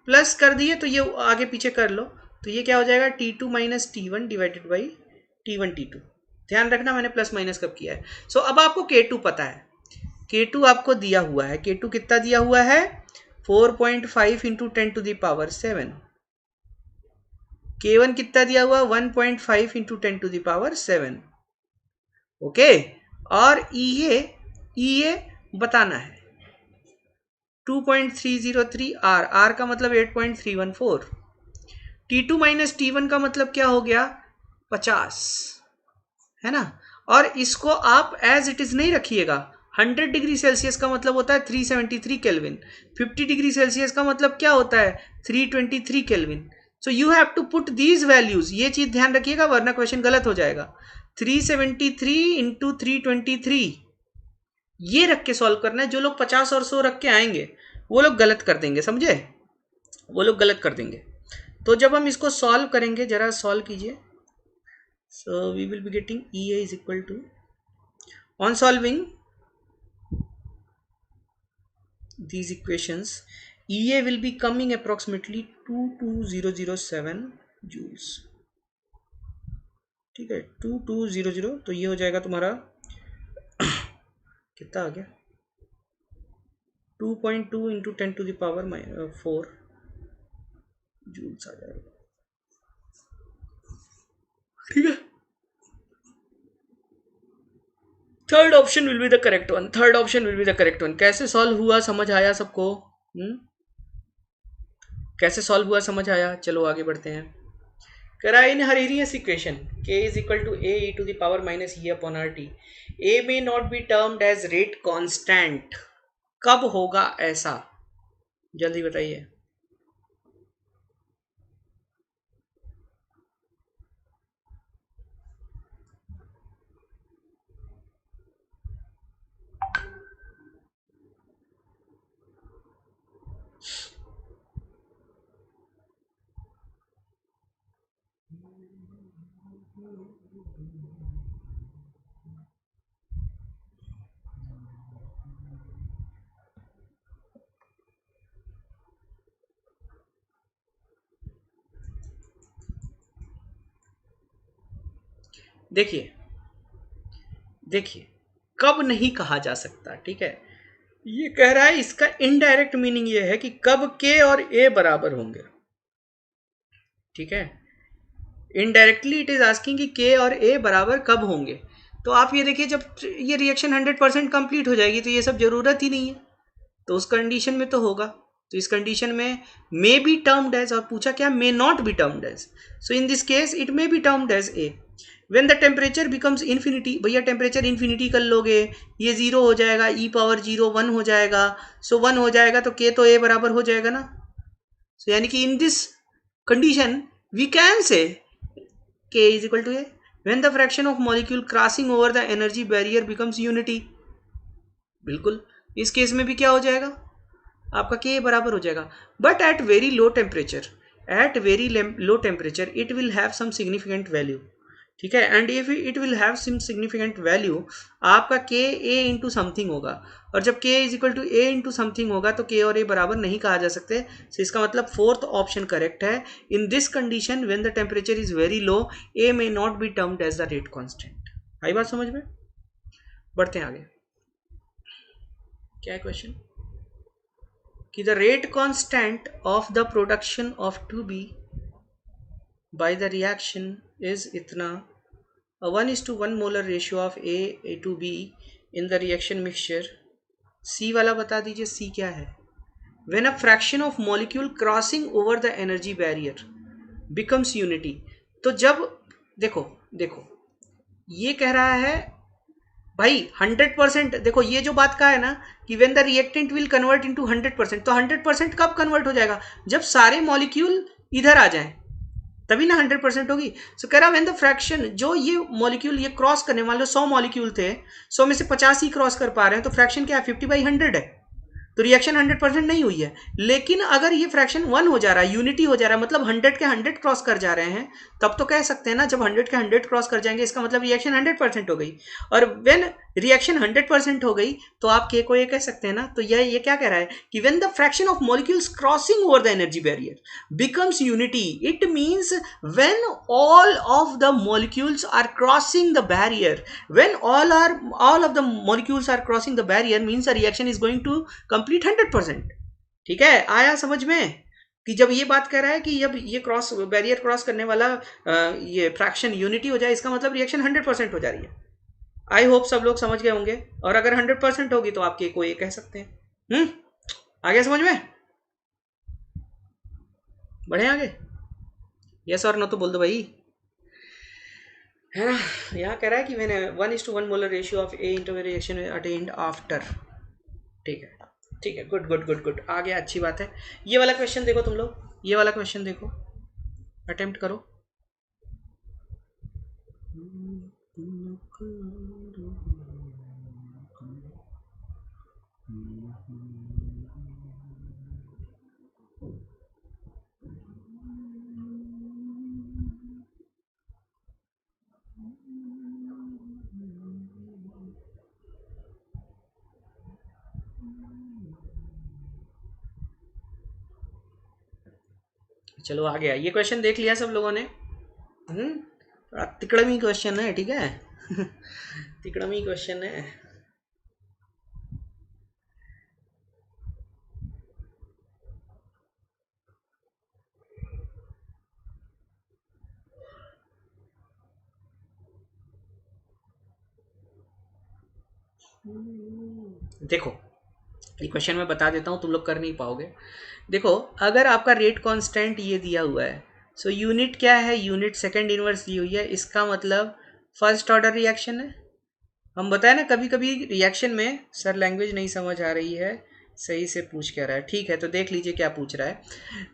प्लस कर दिए तो ये आगे पीछे कर लो, तो ये क्या हो जाएगा, t2 minus T one divided by t1 t2। ध्यान रखना मैंने प्लस माइनस कब किया है। सो अब आपको k2 पता है, k2 आपको दिया हुआ है, k2 कितना दिया हुआ है, 4.5 into 10 to the power 7, k1 कितना दिया हुआ, 1.5 into 10 to the power 7, okay. और ई बताना है 2.303 आर, आर का मतलब 8.314, T2 माइनस T1 का मतलब क्या हो गया, 50, है ना। और इसको आप एज इट इज नहीं रखिएगा, 100 डिग्री सेल्सियस का मतलब होता है 373 केल्विन, 50 डिग्री सेल्सियस का मतलब क्या होता है 323 kelvin. So you have to put these values, ये चीज ध्यान रखिएगा वरना क्वेश्चन गलत हो जाएगा। 373 इंटू 323 ये रख के सॉल्व करना है। जो लोग 50 और 100 रख के आएंगे वो लोग गलत कर देंगे, समझे, वो लोग गलत कर देंगे। तो जब हम इसको सॉल्व करेंगे, जरा सॉल्व कीजिए, so we will be getting E A is equal to, on solving these equations EA will be coming approximately 22007 joules, ठीक है, 2200, तो ये हो जाएगा तुम्हारा कितना आ गया, 2.2 into 10 to the power 4 joules आ जाएगा, ठीक है। Third option will be the correct one, third option will be the correct one. कैसे सॉल्व हुआ समझ आया सबको, कैसे सॉल्व हुआ समझ आया, चलो आगे बढ़ते हैं। कह रहा है in Arrhenius equation k is equal to A E to the power minus E upon R T, A may not be termed as rate constant. कब होगा ऐसा, जल्दी बताइए। देखिए देखिए, कब नहीं कहा जा सकता, ठीक है। ये कह रहा है, इसका इनडायरेक्ट मीनिंग ये है कि कब के और ए बराबर होंगे, ठीक है। इनडायरेक्टली इट इज आस्किंग कि के और ए बराबर कब होंगे। तो आप ये देखिए, जब ये रिएक्शन 100% कंप्लीट हो जाएगी तो ये सब जरूरत ही नहीं है, तो उस कंडीशन में तो होगा। तो इस कंडीशन में मे बी टर्म्ड एज, और पूछा क्या, may not be termed as. So in this case it may be termed as A. When the temperature becomes infinity, भैया टेम्परेचर इन्फिनिटी कर लोगे, ये जीरो हो जाएगा, ई पावर जीरो 1 हो जाएगा। सो 1 हो जाएगा तो के तो ए बराबर हो जाएगा ना। सो यानी कि in this condition we can say k is equal to a when the fraction of molecule crossing over the energy barrier becomes unity। बिल्कुल, इस केस में भी क्या हो जाएगा, आपका k बराबर हो जाएगा। But at very low temperature, at very low temperature it will have some significant value, ठीक है। And if it will have some significant value, आपका k a इंटू समथिंग होगा, और जब k is equal to a into something होगा तो k और a बराबर नहीं कहा जा सकते। so इसका मतलब फोर्थ ऑप्शन करेक्ट है। In this condition when the temperature is very low, a may not be termed as the rate constant. आई बात समझ में? बढ़ते हैं आगे। क्या है क्वेश्चन कि the rate constant of the production of 2b by the reaction is इतना, 1:1 molar ratio of A to B in the reaction mixture। C वाला बता दीजिए, C क्या है। When a fraction of molecule crossing over the energy barrier becomes unity। तो जब देखो देखो, ये कह रहा है भाई 100%, देखो ये जो बात का है ना कि when the reactant will convert into 100%, तो 100% कब कन्वर्ट हो जाएगा, जब सारे मॉलिक्यूल इधर आ जाएं, तभी ना 100% होगी। सो कह रहा व्हेन द फ्रैक्शन, जो ये मॉलिक्यूल ये क्रॉस करने, मान लो 100 मॉलिक्यूल थे, 100 में से 50 ही क्रॉस कर पा रहे हैं, तो फ्रैक्शन क्या है, 50/100 है, तो रिएक्शन 100% नहीं हुई है। लेकिन अगर ये फ्रैक्शन 1 हो जा रहा है, यूनिटी हो जा रहा है, मतलब 100 के 100 क्रॉस कर जा रहे हैं, तब तो कह सकते हैं ना, जब 100 के 100 क्रॉस कर जाएंगे इसका मतलब रिएक्शन 100% हो गई। और व्हेन रिएक्शन 100% हो गई तो आप के को ये कह सकते हैं ना। तो ये क्या कह रहा है कि when the fraction of molecules crossing over the energy barrier becomes unity, it means when all of the molecules are crossing the barrier, when all of the molecules are crossing the barrier means the reaction is going to complete 100%। ठीक है, आया समझ में कि जब ये बात कह रहा है कि जब ये क्रॉस बैरियर क्रॉस करने वाला ये फ्रैक्शन यूनिटी हो जाए, इसका मतलब रिएक्शन 100% हो जा रही है। आई होप सब लोग समझ गए होंगे, और अगर 100% होगी तो आप के को ये कह सकते हैं। आगे समझ में, बढ़े आगे, यस और नो तो बोल दो भाई, है ना। यहाँ कह रहा है कि मैंने 1:1 molar ratio of A into reaction attend after. ठीक है ठीक है, गुड गुड गुड गुड, आ गया, अच्छी बात है। ये वाला क्वेश्चन देखो तुम लोग, ये वाला क्वेश्चन देखो, अटेम्प्ट करो। चलो आ गया, ये क्वेश्चन देख लिया सब लोगों ने। थोड़ा तिकड़मी क्वेश्चन है, ठीक है। तिकड़मी क्वेश्चन है। देखो ये क्वेश्चन मैं बता देता हूँ, तुम लोग कर नहीं पाओगे। देखो अगर आपका रेट कांस्टेंट ये दिया हुआ है सो यूनिट क्या है, यूनिट सेकेंड इनवर्स दी हुई है, इसका मतलब फर्स्ट ऑर्डर रिएक्शन है। हम बताए ना कभी कभी रिएक्शन में सर लैंग्वेज नहीं समझ आ रही है, सही से पूछ क्या रहा है, ठीक है तो देख लीजिए क्या पूछ रहा है।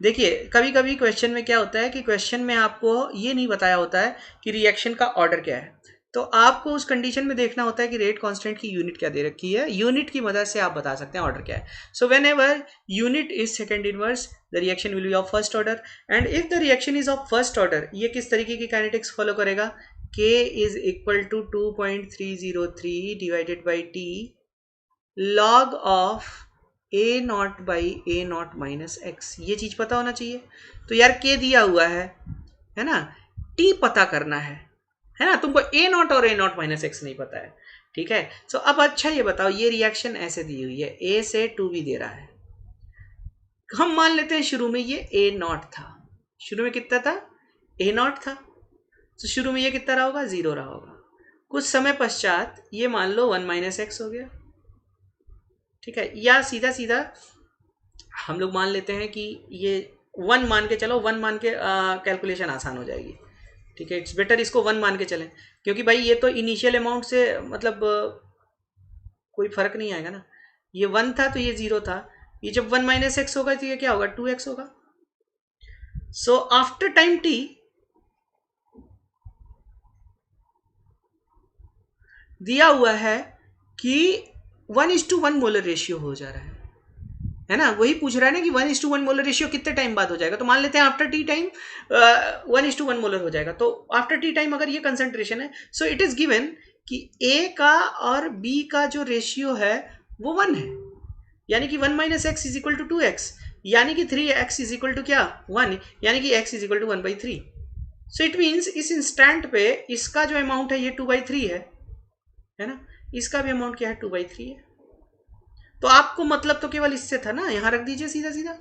देखिए कभी कभी क्वेश्चन में क्या होता है कि क्वेश्चन में आपको ये नहीं बताया होता है कि रिएक्शन का ऑर्डर क्या है, तो आपको उस कंडीशन में देखना होता है कि रेट कांस्टेंट की यूनिट क्या दे रखी है, यूनिट की मदद से आप बता सकते हैं ऑर्डर क्या है। So when ever unit is second inverse the reaction will be of first order, and if the reaction is of first order ये किस तरीके की काइनेटिक्स फॉलो करेगा, K is equal to 2.303 divided by T log of A naught by A naught minus X, ये चीज पता होना चाहिए। तो यार K दिया हुआ है ना, T पता करना है ना, तुमको A naught और A naught minus X नहीं पता है, ठीक है। सो अब अच्छा ये बताओ, ये रिएक्शन ऐसे दी हुई है, A से 2B दे रहा है, हम मान लेते हैं शुरू में ये A naught था, शुरू में कितना था, A naught था, तो शुरू में ये कितना रहा होगा, 0 रहा होगा, कुछ समय पश्चात ये मान लो 1 माइनस एक्स हो गया, ठीक है। या सीधा सीधा हम लोग मान लेते हैं कि ये 1 मान के चलो, 1 मान के कैलकुलेशन आसान हो जाएगी, ठीक है। इट्स बेटर इसको 1 मान के चलें, क्योंकि भाई ये तो इनिशियल अमाउंट से मतलब कोई फर्क नहीं आएगा ना, ये 1 था तो ये 0 था, ये जब 1 माइनस एक्स होगा तो ये क्या होगा, 2x होगा। सो आफ्टर टाइम t दिया हुआ है कि 1:1 मोलर रेशियो हो जा रहा है ना, वही पूछ रहा है ना कि 1:1 मोलर रेशियो कितने टाइम बाद हो जाएगा, तो मान लेते हैं आफ्टर टी टाइम 1:1 मोलर हो जाएगा। तो आफ्टर टी टाइम अगर ये कंसंट्रेशन है, सो इट इज गिवन कि ए का और बी का जो रेशियो है वो 1 है, यानी कि 1 minus x is equal to 2x, यानी कि 3x इज इक्वल टू क्या, 1, यानी कि x is equal to 1/3। So it means इस इंस्टेंट पे इसका जो अमाउंट है ये 2/3 है ना, इसका भी अमाउंट क्या है, 2/3 है। तो आपको मतलब तो केवल इससे था ना, यहां रख दीजिए सीधा सीधा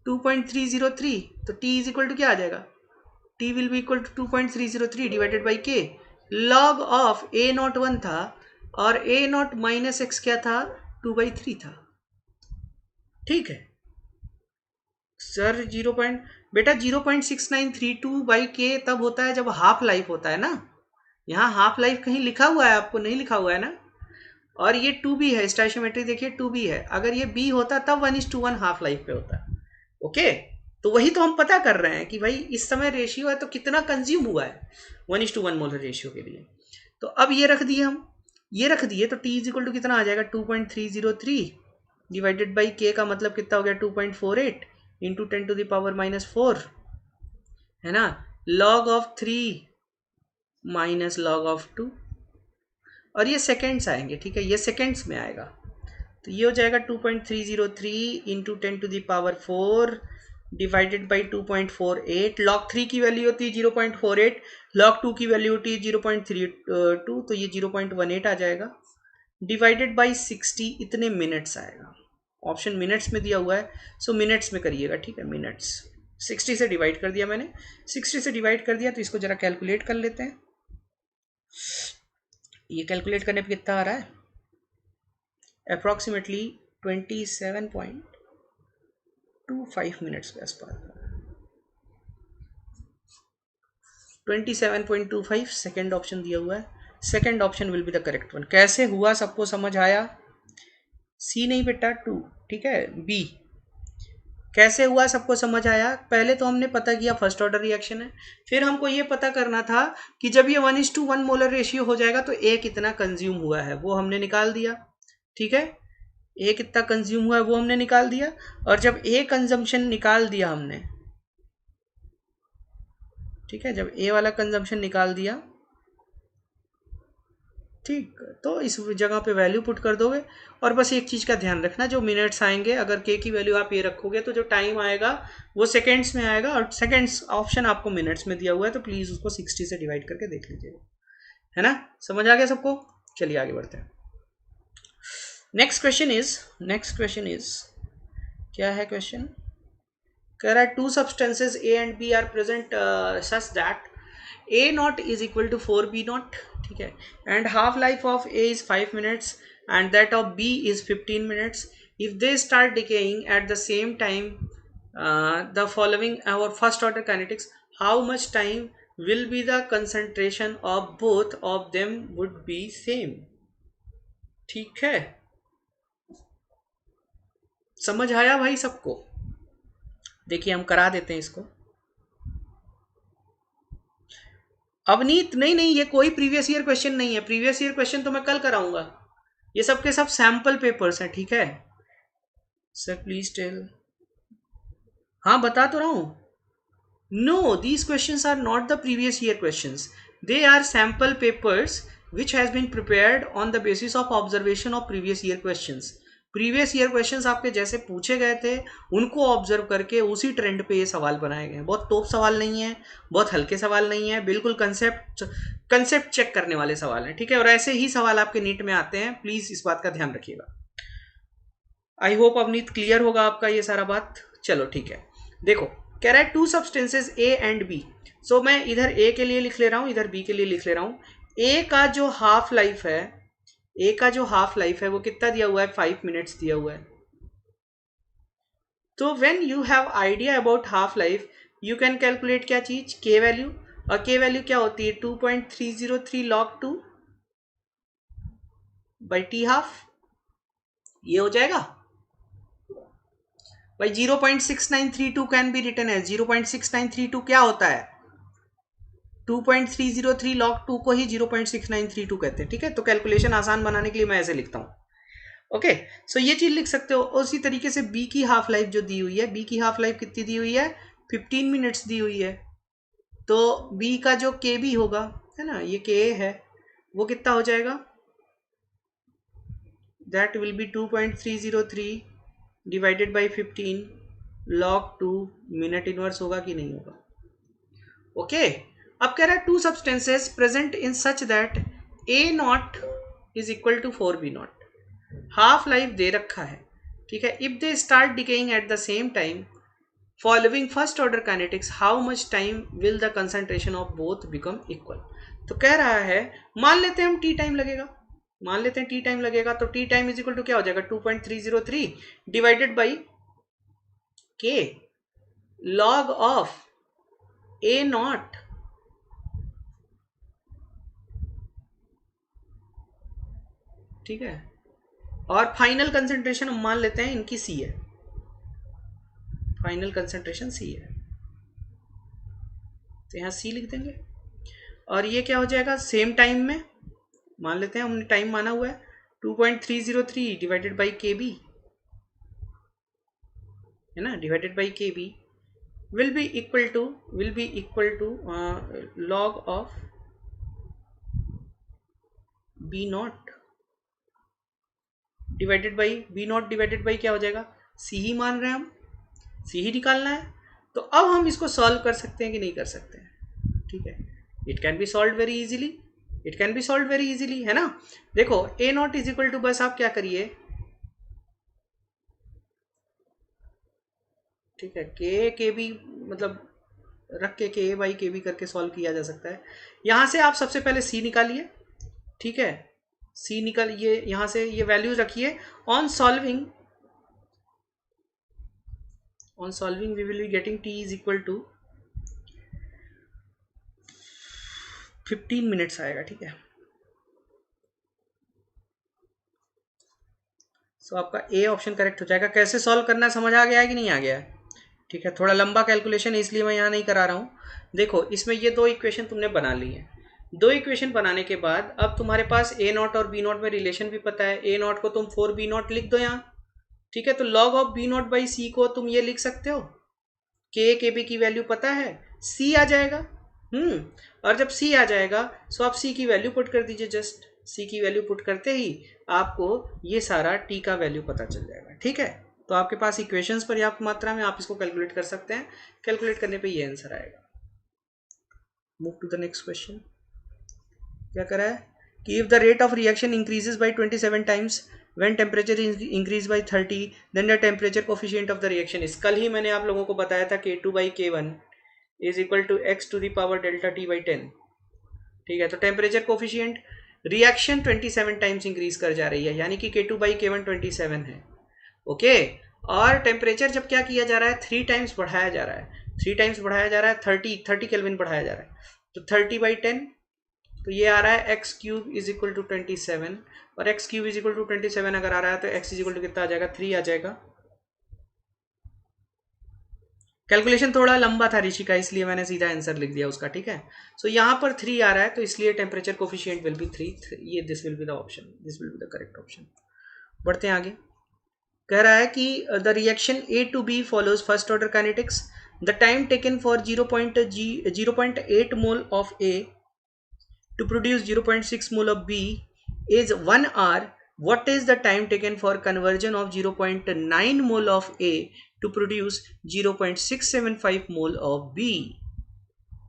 2.303, तो t इज इक्वल टू क्या आ जाएगा, t will be equal to 2.303 divided by k log of a naught 1 था और a नॉट माइनस एक्स क्या था, 2/3 था, ठीक है सर। बेटा 0.6932 बाई के तब होता है जब हाफ लाइफ होता है ना, यहाँ हाफ लाइफ कहीं लिखा हुआ है, आपको नहीं लिखा हुआ है ना, और ये 2b है, स्टोइचियोमेट्री देखिए 2b है, अगर ये b होता तब 1:1 हाफ लाइफ पे होता, ओके। तो वही तो हम पता कर रहे हैं कि भाई इस समय रेशियो है तो कितना कंज्यूम हुआ है 1:1 मोलर रेशियो के लिए। तो अब ये रख दिए हम, ये रख दिए, तो t इज इक्वल टू कितना आ जाएगा, 2.303 डिवाइडेड बाई k का मतलब कितना हो गया, 2.48 इंटू 10⁻⁻4 है ना, log of 3 minus log of 2, और ये सेकेंड्स आएंगे, ठीक है, ये सेकेंड्स में आएगा, तो ये हो जाएगा 2.303 इंटू 10⁻4 डिवाइडेड बाई 2.48, लॉग 3 की वैल्यू होती है 0.48, लॉग 2 की वैल्यू होती है 0.32, तो ये 0.18 आ जाएगा, डिवाइडेड बाई 60, इतने मिनट्स आएगा, ऑप्शन मिनट्स में दिया हुआ है, सो मिनट्स में करिएगा, ठीक है, मिनट्स 60 से डिवाइड कर दिया मैंने, 60 से डिवाइड कर दिया, तो इसको जरा कैलकुलेट कर लेते हैं, ये कैलकुलेट करने पे कितना आ रहा है, अप्रॉक्सीमेटली 27.25 मिनट्स के आसपास, 27.25, सेकेंड ऑप्शन दिया हुआ है, second option will be the correct one. कैसे हुआ सबको समझ आया, सी नहीं बेटा 2, ठीक है, बी कैसे हुआ सबको समझ आया। पहले तो हमने पता किया फर्स्ट ऑर्डर रिएक्शन है, फिर हमको ये पता करना था कि जब ये 1:1 मोलर रेशियो हो जाएगा तो ए कितना कंज्यूम हुआ है वो हमने निकाल दिया, ठीक है, ए कितना कंज्यूम हुआ है वो हमने निकाल दिया, और जब ए कंजम्पशन निकाल दिया हमने, ठीक है, जब ए वाला कंजम्पशन निकाल दिया, ठीक, तो इस जगह पे वैल्यू पुट कर दोगे, और बस एक चीज़ का ध्यान रखना, जो मिनट्स आएंगे अगर के की वैल्यू आप ये रखोगे तो जो टाइम आएगा वो सेकेंड्स में आएगा, और सेकेंड्स ऑप्शन आपको मिनट्स में दिया हुआ है, तो प्लीज़ उसको 60 से डिवाइड करके देख लीजिएगा, है ना, समझ आ गया सबको। चलिए आगे बढ़ते हैं। नेक्स्ट क्वेश्चन इज क्या है क्वेश्चन, कह रहा है 2 substances A and B are present such that A naught is equal to 4B naught, ठीक है, and half life of A is 5 minutes and that of B is 15 minutes. If they start decaying at the same time the following our first order kinetics, how much time will be the concentration of both of them would be same. ठीक है, समझ आया भाई सबको? देखिए हम करा देते हैं इसको। अवनीत नहीं नहीं, ये कोई प्रीवियस ईयर क्वेश्चन नहीं है, प्रीवियस ईयर क्वेश्चन तो मैं कल कराऊंगा, ये सब के सब सैंपल पेपर्स हैं, ठीक है सर प्लीज टेल। हाँ बता तो रहा हूँ। No, these questions are not the previous year questions. They are sample papers which has been prepared on the basis of observation of previous year questions. Previous year questions आपके जैसे पूछे गए थे उनको ऑब्जर्व करके उसी ट्रेंड पे ये सवाल बनाए गए हैं। बहुत टॉप सवाल नहीं है, बहुत हल्के सवाल नहीं है, बिल्कुल कंसेप्ट चेक करने वाले सवाल हैं, ठीक है। और ऐसे ही सवाल आपके नीट में आते हैं, प्लीज इस बात का ध्यान रखिएगा। आई होप अवनीत क्लियर होगा आपका ये सारा बात। चलो ठीक है, देखो कह रहा है two substances A and B. So मैं इधर ए के लिए लिख ले रहा हूं, इधर बी के लिए लिख ले रहा हूं। ए का जो हाफ लाइफ है, ए का जो हाफ लाइफ है वो कितना दिया हुआ है, 5 मिनट्स दिया हुआ है। तो when you have idea about half life you can calculate क्या चीज, के वैल्यू। और के वैल्यू क्या होती है, 2.303 log 2 बाई टी हाफ, ये हो जाएगा भाई। 0.6932 कैन बी रिटन है, 0.6932 क्या होता है, 2.303 log 2 को ही 0.6932 कहते हैं, ठीक है। तो कैलकुलेशन आसान बनाने के लिए मैं ऐसे लिखता हूं, ओके। सो ये चीज लिख सकते हो। उसी तरीके से बी की हाफ लाइफ जो दी हुई है, बी की हाफ लाइफ कितनी दी हुई है, 15 मिनट्स दी हुई है। तो बी का जो के बी होगा, है ना, ये के है, वो कितना हो जाएगा, that will be 2.303 divided by 15 log 2 minute inverse होगा कि नहीं होगा, ओके। अब कह रहा है two substances present in such that A naught is equal to 4 B naught, half life दे रखा है, ठीक है। If they start decaying at the same time following first order kinetics how much time will the concentration of both become equal. तो कह रहा है मान लेते हैं हम टी टाइम लगेगा, मान लेते हैं टी टाइम लगेगा, तो t time is equal to क्या हो जाएगा, 2.303 divided by k log of A naught, ठीक है। और फाइनल कंसेंट्रेशन हम मान लेते हैं इनकी सी है, फाइनल कंसेंट्रेशन सी है, तो यहाँ सी लिख देंगे। और ये क्या हो जाएगा, सेम टाइम में मान लेते हैं, हमने टाइम माना हुआ है 2.303 डिवाइडेड बाई के बी, है ना, divided by k B will be equal to log of B naught divided by B naught divided by क्या हो जाएगा, सी ही मान रहे हैं हम, सी ही निकालना है। तो अब हम इसको सॉल्व कर सकते हैं कि नहीं कर सकते हैं, ठीक है। It can be solve very easily, it can be solve very easily, है ना। देखो ए नॉट इज इक्वल टू, बस आप क्या करिए, ठीक है, के बी मतलब रख के बाई के बी करके सॉल्व किया जा सकता है। यहां से आप सबसे पहले सी निकालिए, ठीक है, सी निकालिए, यहां से ये वैल्यूज रखिए। On solving we will be getting t is equal to 15 minutes आएगा, ठीक है। सो आपका ए ऑप्शन करेक्ट हो जाएगा। कैसे सॉल्व करना है समझ आ गया है कि नहीं आ गया है, ठीक है। थोड़ा लंबा कैलकुलेशन है इसलिए मैं यहाँ नहीं करा रहा हूँ। देखो इसमें ये दो इक्वेशन तुमने बना ली है, दो इक्वेशन बनाने के बाद अब तुम्हारे पास ए नॉट और बी नॉट में रिलेशन भी पता है। ए नॉट को तुम 4 बी नॉट लिख दो यहाँ, ठीक है। तो log of B naught by C को तुम ये लिख सकते हो, के बी की वैल्यू पता है, सी आ जाएगा। और जब सी आ जाएगा सो आप सी की वैल्यू पुट कर दीजिए, जस्ट सी की वैल्यू पुट करते ही आपको ये सारा टी का वैल्यू पता चल जाएगा, ठीक है। तो आपके पास इक्वेशंस पर्याप्त मात्रा में, आप इसको कैलकुलेट कर सकते हैं। कैलकुलेट करने पे ये आंसर आएगा। Move to the next question. क्या करा है कि if the rate of reaction increases by 27 times when temperature increase by 30 then the temperature coefficient of the reaction is, कल ही मैंने आप लोगों को बताया था K2 by K1 is equal to x to the power delta T by 10, ठीक है। तो temperature coefficient reaction 27 times increase कर जा रही है, यानी कि K2 by K1 27 है, ओके। और टेम्परेचर जब क्या किया जा रहा है, 3 टाइम्स बढ़ाया जा रहा है, 3 टाइम्स बढ़ाया जा रहा है, 30 केल्विन बढ़ाया जा रहा है, तो 30/10, तो ये आ रहा है x cube is equal to 27, और x cube is equal to 27 अगर आ रहा है तो एक्स इज इक्वल टू कितना आ जाएगा, 3 आ जाएगा। कैलकुलेशन थोड़ा लंबा था ऋषि का, इसलिए मैंने सीधा आंसर लिख दिया उसका, ठीक है। सो यहाँ पर 3 आ रहा है, तो इसलिए टेम्परेचर कोफिशिएंट विल बी 3, ये this will be the option, this will be the correct option. बढ़ते हैं आगे। कह रहा है कि the reaction A to B follows first order kinetics, the time taken for 0.8 mole of A to produce 0.6 mole of B is 1 hour. What is the time taken for conversion of 0.9 mole of A to produce 0.675 mole of B?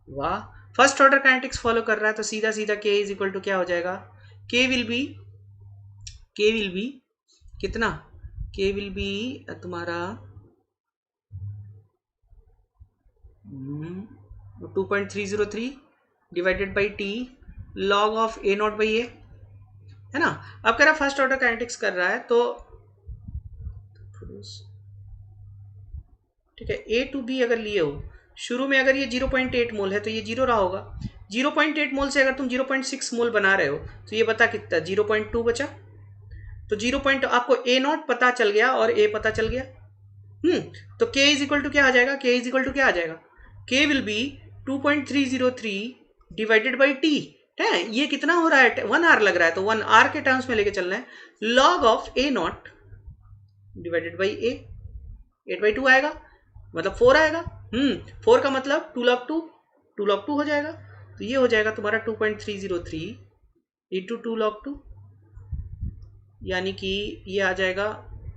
वाह, first order kinetics follow कर रहा है, तो सीधा सीधा K is equal to क्या हो जाएगा, K विल बी कितना, K विल बी तुम्हारा 2.303 divided by T log of A not by A, है ना। अब कह रहा फर्स्ट ऑर्डर काइनेटिक्स कर रहा है, तो ठीक है, ए टू बी अगर लिए हो, शुरू में अगर ये 0.8 मोल है तो ये 0 रहा होगा, 0.8 मोल से अगर तुम 0.6 मोल बना रहे हो तो ये बता कितना, 0.2 बचा, तो 0. आपको ए नॉट पता चल गया और ए पता चल गया, तो के इज इक्वल टू क्या आ जाएगा, के इज इक्वल टू क्या आ जाएगा, के will be 2.303 divided by T, है, ये कितना हो रहा है, 1 आवर लग रहा है, तो 1 आवर के टर्म्स में लेके चलना है, log of A naught divided by A, 8/2 आएगा, मतलब 4 आएगा, 4 का मतलब 2 log 2 हो जाएगा, तो ये हो जाएगा तुम्हारा 2.303 इंटू 2 log 2, यानी कि ये आ जाएगा,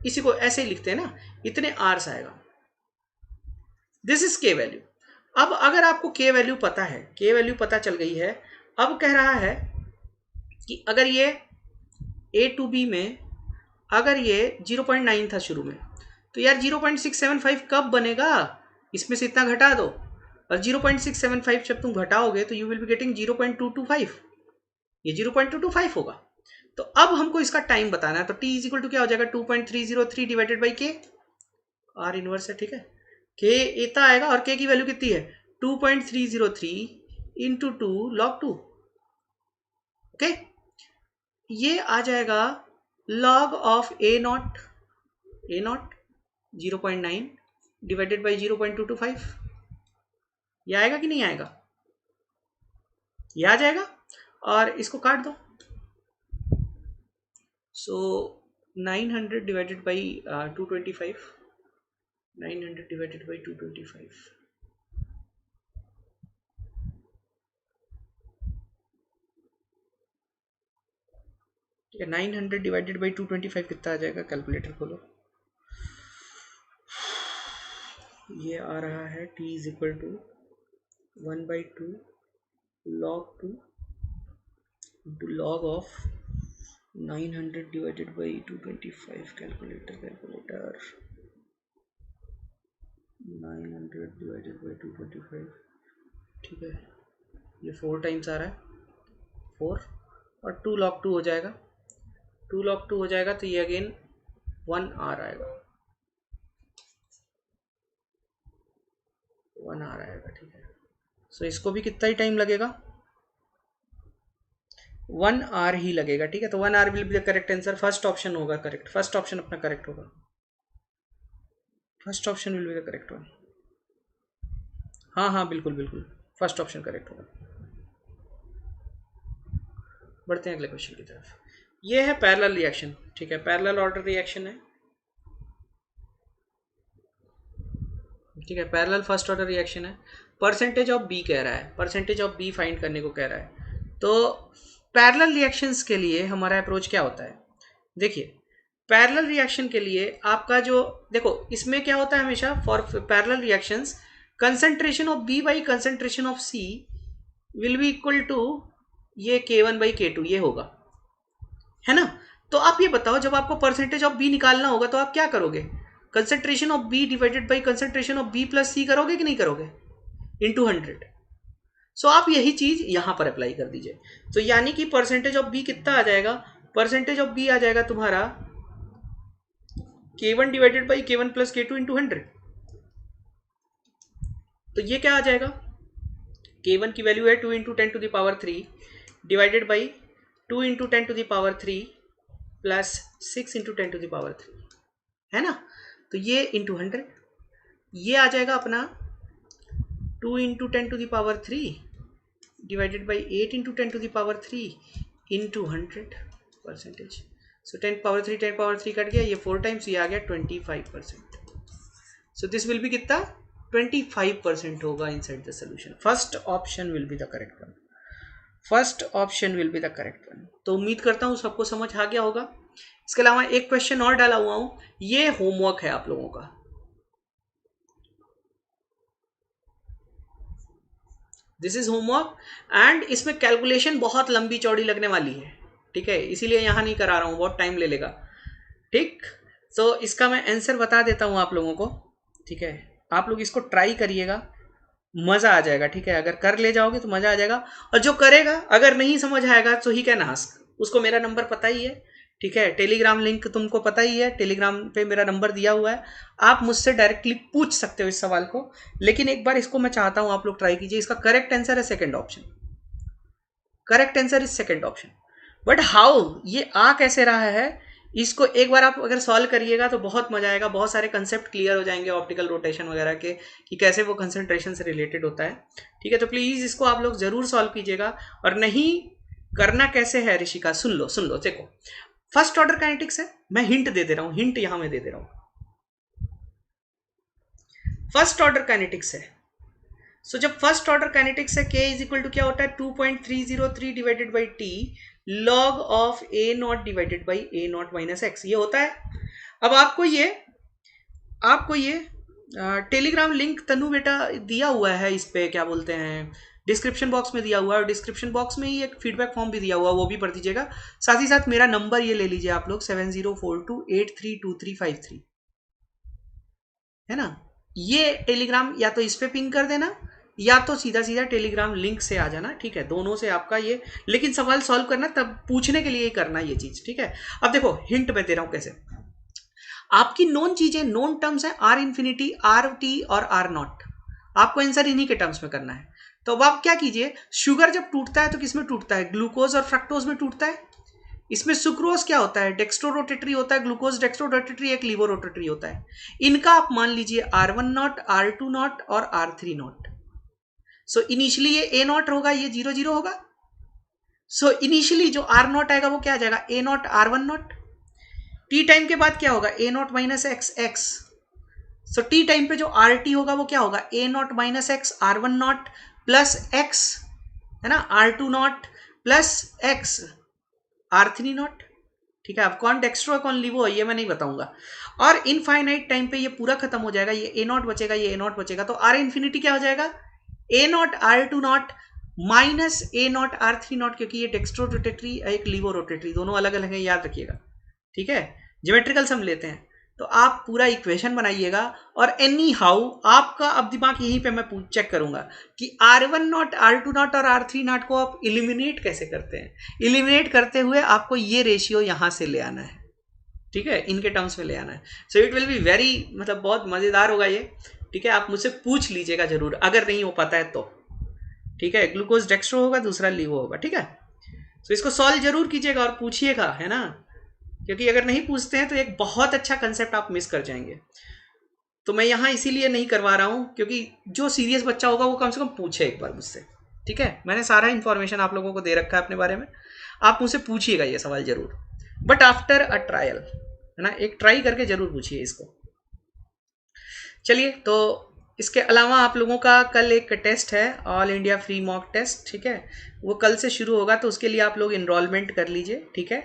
इसी को ऐसे ही लिखते हैं ना, इतने आवर्स आएगा। दिस इज के वैल्यू। अब अगर आपको के वैल्यू पता है, के वैल्यू पता चल गई है, अब कह रहा है कि अगर ये ए टू बी में अगर ये 0.9 था शुरू में, तो यार 0.675 कब बनेगा, इसमें से इतना घटा दो, और 0.675 जब तुम घटाओगे तो यू विल बी गेटिंग 0.225, ये 0.225 होगा। तो अब हमको इसका टाइम बताना है, तो t इज इक्वल टू क्या हो जाएगा, 2.303 डिवाइडेड बाई के, आर इनवर्स है, ठीक है, के इतना आएगा, और के की वैल्यू कितनी है, 2.303 इंटू 2 log 2, ओके, ये आ जाएगा log of A not 0.9 divided by 0.225, ये आएगा कि नहीं आएगा, ये आ जाएगा, और इसको काट दो, सो 900 डिवाइडेड बाई 225, 900 डिवाइडेड बाई 225, ठीक है, 900 डिवाइडेड बाई 225 कितना आ जाएगा, कैलकुलेटर खोलो, ये आ रहा है t is equal to 1/2 log 2 into log of 900 divided by 225, calculator 900 divided by 225, ठीक है, ये 4 टाइम्स आ रहा है, 4 और 2 log 2 हो जाएगा, 2 log 2 हो जाएगा, तो ये अगेन 1 आवर आएगा, 1 आवर आएगा, ठीक है। सो इसको भी कितना ही टाइम लगेगा, 1 आवर ही लगेगा, ठीक है, तो 1 hour will be the correct answer, first option होगा करेक्ट, फर्स्ट ऑप्शन अपना करेक्ट होगा, first option will be the correct one, हाँ बिल्कुल फर्स्ट ऑप्शन करेक्ट होगा। बढ़ते हैं अगले क्वेश्चन की तरफ। ये है पैरेलल रिएक्शन, ठीक है, पैरेलल ऑर्डर रिएक्शन है, ठीक है, पैरेलल फर्स्ट ऑर्डर रिएक्शन है, परसेंटेज ऑफ बी कह रहा है, परसेंटेज ऑफ बी फाइंड करने को कह रहा है। तो पैरेलल रिएक्शंस के लिए हमारा अप्रोच क्या होता है, देखिए पैरेलल रिएक्शन के लिए आपका जो, देखो इसमें क्या होता है हमेशा, for parallel reactions concentration of B by concentration of C will be equal to ये K1 बाई K2, ये होगा, है ना। तो आप ये बताओ, जब आपको परसेंटेज ऑफ बी निकालना होगा तो आप क्या करोगे, concentration of B divided by concentration of B plus C करोगे कि नहीं करोगे, इंटू 100। सो आप यही चीज यहां पर अप्लाई कर दीजिए, तो यानी कि परसेंटेज ऑफ बी कितना आ जाएगा, परसेंटेज ऑफ बी आ जाएगा तुम्हारा K1 divided by K1 plus K2 into 100। तो ये क्या आ जाएगा, K1 की वैल्यू है 2 into 10⁻³ divided by 2 into 10⁻³ plus 6 into 10⁻³ है ना। तो ये इंटू 100, ये आ जाएगा अपना 2 into 10⁻³ divided by 8 into 10⁻³ into 100%। So 10⁻³ cut गया, ये 4 टाइम्स, ये आ गया 25%। सो दिस विल बी कितना, 25% होगा inside the solution. First option will be the correct one, first option will be the correct one. तो उम्मीद करता हूँ सबको समझ आ गया होगा। इसके अलावा एक क्वेश्चन और डाला हुआ हूँ, ये होमवर्क है आप लोगों का, दिस इज होमवर्क, एंड इसमें कैलकुलेशन बहुत लंबी चौड़ी लगने वाली है, ठीक है, इसीलिए यहाँ नहीं करा रहा हूँ, बहुत टाइम ले लेगा, ठीक। तो इसका मैं आंसर बता देता हूँ आप लोगों को, ठीक है, आप लोग इसको ट्राई करिएगा, मज़ा आ जाएगा, ठीक है, अगर कर ले जाओगे तो मज़ा आ जाएगा, और जो करेगा अगर नहीं समझ आएगा तो ही कैन आस्क, उसको मेरा नंबर पता ही है, ठीक है, टेलीग्राम लिंक तुमको पता ही है, टेलीग्राम पे मेरा नंबर दिया हुआ है, आप मुझसे डायरेक्टली पूछ सकते हो इस सवाल को। लेकिन एक बार इसको मैं चाहता हूं आप लोग ट्राई कीजिए, इसका करेक्ट आंसर है second option, correct answer is second option. But how, ये आ कैसे रहा है, इसको एक बार आप अगर सॉल्व करिएगा तो बहुत मजा आएगा, बहुत सारे कंसेप्ट क्लियर हो जाएंगे ऑप्टिकल रोटेशन वगैरह के, कि कैसे वो कंसंट्रेशन से रिलेटेड होता है, ठीक है। तो प्लीज इसको आप लोग जरूर सॉल्व कीजिएगा, और नहीं करना कैसे है ऋषिका, सुन लो सुन लो, देखो फर्स्ट ऑर्डर काइनेटिक्स है, मैं हिंट दे दे रहा हूं, हिंट यहां मैं दे दे रहा हूं, फर्स्ट ऑर्डर काइनेटिक्स है। सो जब फर्स्ट ऑर्डर काइनेटिक्स है, k इज इक्वल टू क्या होता है, 2.303 divided by T log of a not divided by a not minus x, ये होता है। अब आपको ये टेलीग्राम लिंक तनु बेटा दिया हुआ है, इस पे क्या बोलते हैं, डिस्क्रिप्शन बॉक्स में दिया हुआ है, और डिस्क्रिप्शन बॉक्स में ही एक फीडबैक फॉर्म भी दिया हुआ है, वो भी पढ़ दीजिएगा। साथ ही साथ मेरा नंबर ये ले लीजिए आप लोग, 7042832353, है ना। ये टेलीग्राम या तो इस पे पिंग कर देना, या तो सीधा सीधा टेलीग्राम लिंक से आ जाना, ठीक है, दोनों से आपका ये, लेकिन सवाल सॉल्व करना तब पूछने के लिए ही करना ये चीज, ठीक है। अब देखो हिंट मैं दे रहा हूं कैसे, आपकी नोन चीजें, नोन टर्म्स है आर इंफिनिटी, आर टी और आर नॉट, आपको आंसर इन्हीं के टर्म्स में करना है। तो अब आप क्या कीजिए, शुगर जब टूटता है तो किस में टूटता है, ग्लूकोज और फ्रक्टोज में टूटता है। इसमें सुक्रोज क्या होता है, डेक्स्ट्रो रोटेटरी होता है, ग्लूकोज डेक्स्ट्रो रोटेटरी, एक लीवो रोटेटरी होता है। इनका आप मान लीजिए R1 नॉट, R2 नॉट और R3 नॉट। सो इनिशियली ये A नॉट होगा, ये 0 0 होगा। सो इनिशियली जो R नॉट आएगा वो क्या आ जाएगा, A not R1 not. T time के बाद क्या होगा, A not minus x x. So T time पे जो आर टी होगा वो क्या होगा, A not minus x R1 not plus x, है ना, R2 not plus x R3 not, ठीक है। अब कौन डेक्स्ट्रो है कौन लीवो है ये मैं नहीं बताऊंगा। और इनफाइनाइट टाइम पे ये पूरा खत्म हो जाएगा, ये ए नॉट बचेगा, ये ए नॉट बचेगा, तो आर इन्फिनिटी क्या हो जाएगा, A naught R2 naught minus A naught R3 naught, क्योंकि ये डेक्स्ट्रो रोटेटरी एक लीवो रोटेटरी दोनों अलग अलग है, याद रखिएगा, ठीक है। ज्योमेट्रिकल सम लेते हैं, तो आप पूरा इक्वेशन बनाइएगा, और एनी हाउ आपका अब दिमाग यहीं पे मैं चेक करूंगा कि R1 नॉट, R2 नॉट और R3 नॉट को आप इलिमिनेट कैसे करते हैं। इलिमिनेट करते हुए आपको ये रेशियो यहां से ले आना है, ठीक है, इनके टर्म्स में ले आना है। So it will be very, मतलब बहुत मजेदार होगा ये, ठीक है। आप मुझसे पूछ लीजिएगा जरूर अगर नहीं हो पाता है तो, ठीक है। ग्लूकोज डेक्स्ट्रो होगा, दूसरा लीवो होगा, ठीक है। सो इसको सॉल्व जरूर कीजिएगा और पूछिएगा, है ना, क्योंकि अगर नहीं पूछते हैं तो एक बहुत अच्छा कंसेप्ट आप मिस कर जाएंगे। तो मैं यहाँ इसीलिए नहीं करवा रहा हूँ, क्योंकि जो सीरियस बच्चा होगा वो कम से कम पूछे एक बार मुझसे, ठीक है। मैंने सारा इन्फॉर्मेशन आप लोगों को दे रखा है अपने बारे में, आप मुझसे पूछिएगा ये सवाल जरूर, बट आफ्टर अ ट्रायल, है ना, एक ट्राई करके जरूर पूछिए इसको। चलिए, तो इसके अलावा आप लोगों का कल एक टेस्ट है, all India free mock test, ठीक है, वो कल से शुरू होगा, तो उसके लिए आप लोग इनरोलमेंट कर लीजिए, ठीक है।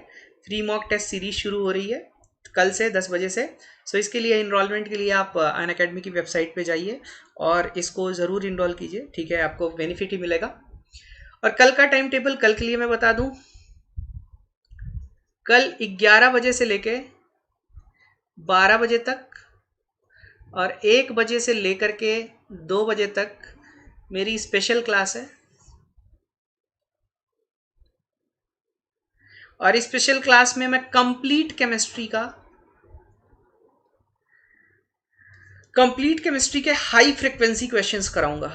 फ्री मॉक टेस्ट सीरीज शुरू हो रही है कल से 10 बजे से। सो इसके लिए इनरोलमेंट के लिए आप अनअकैडमी की वेबसाइट पे जाइए और इसको ज़रूर इनरोल कीजिए, ठीक है, आपको बेनिफिट ही मिलेगा। और कल का टाइम टेबल कल के लिए मैं बता दूं, कल 11 बजे से लेके 12 बजे तक और 1 बजे से लेकर के 2 बजे तक मेरी स्पेशल क्लास है, और स्पेशल क्लास में मैं कंप्लीट केमिस्ट्री का कंप्लीट केमिस्ट्री के हाई फ्रिक्वेंसी क्वेश्चंस कराऊंगा।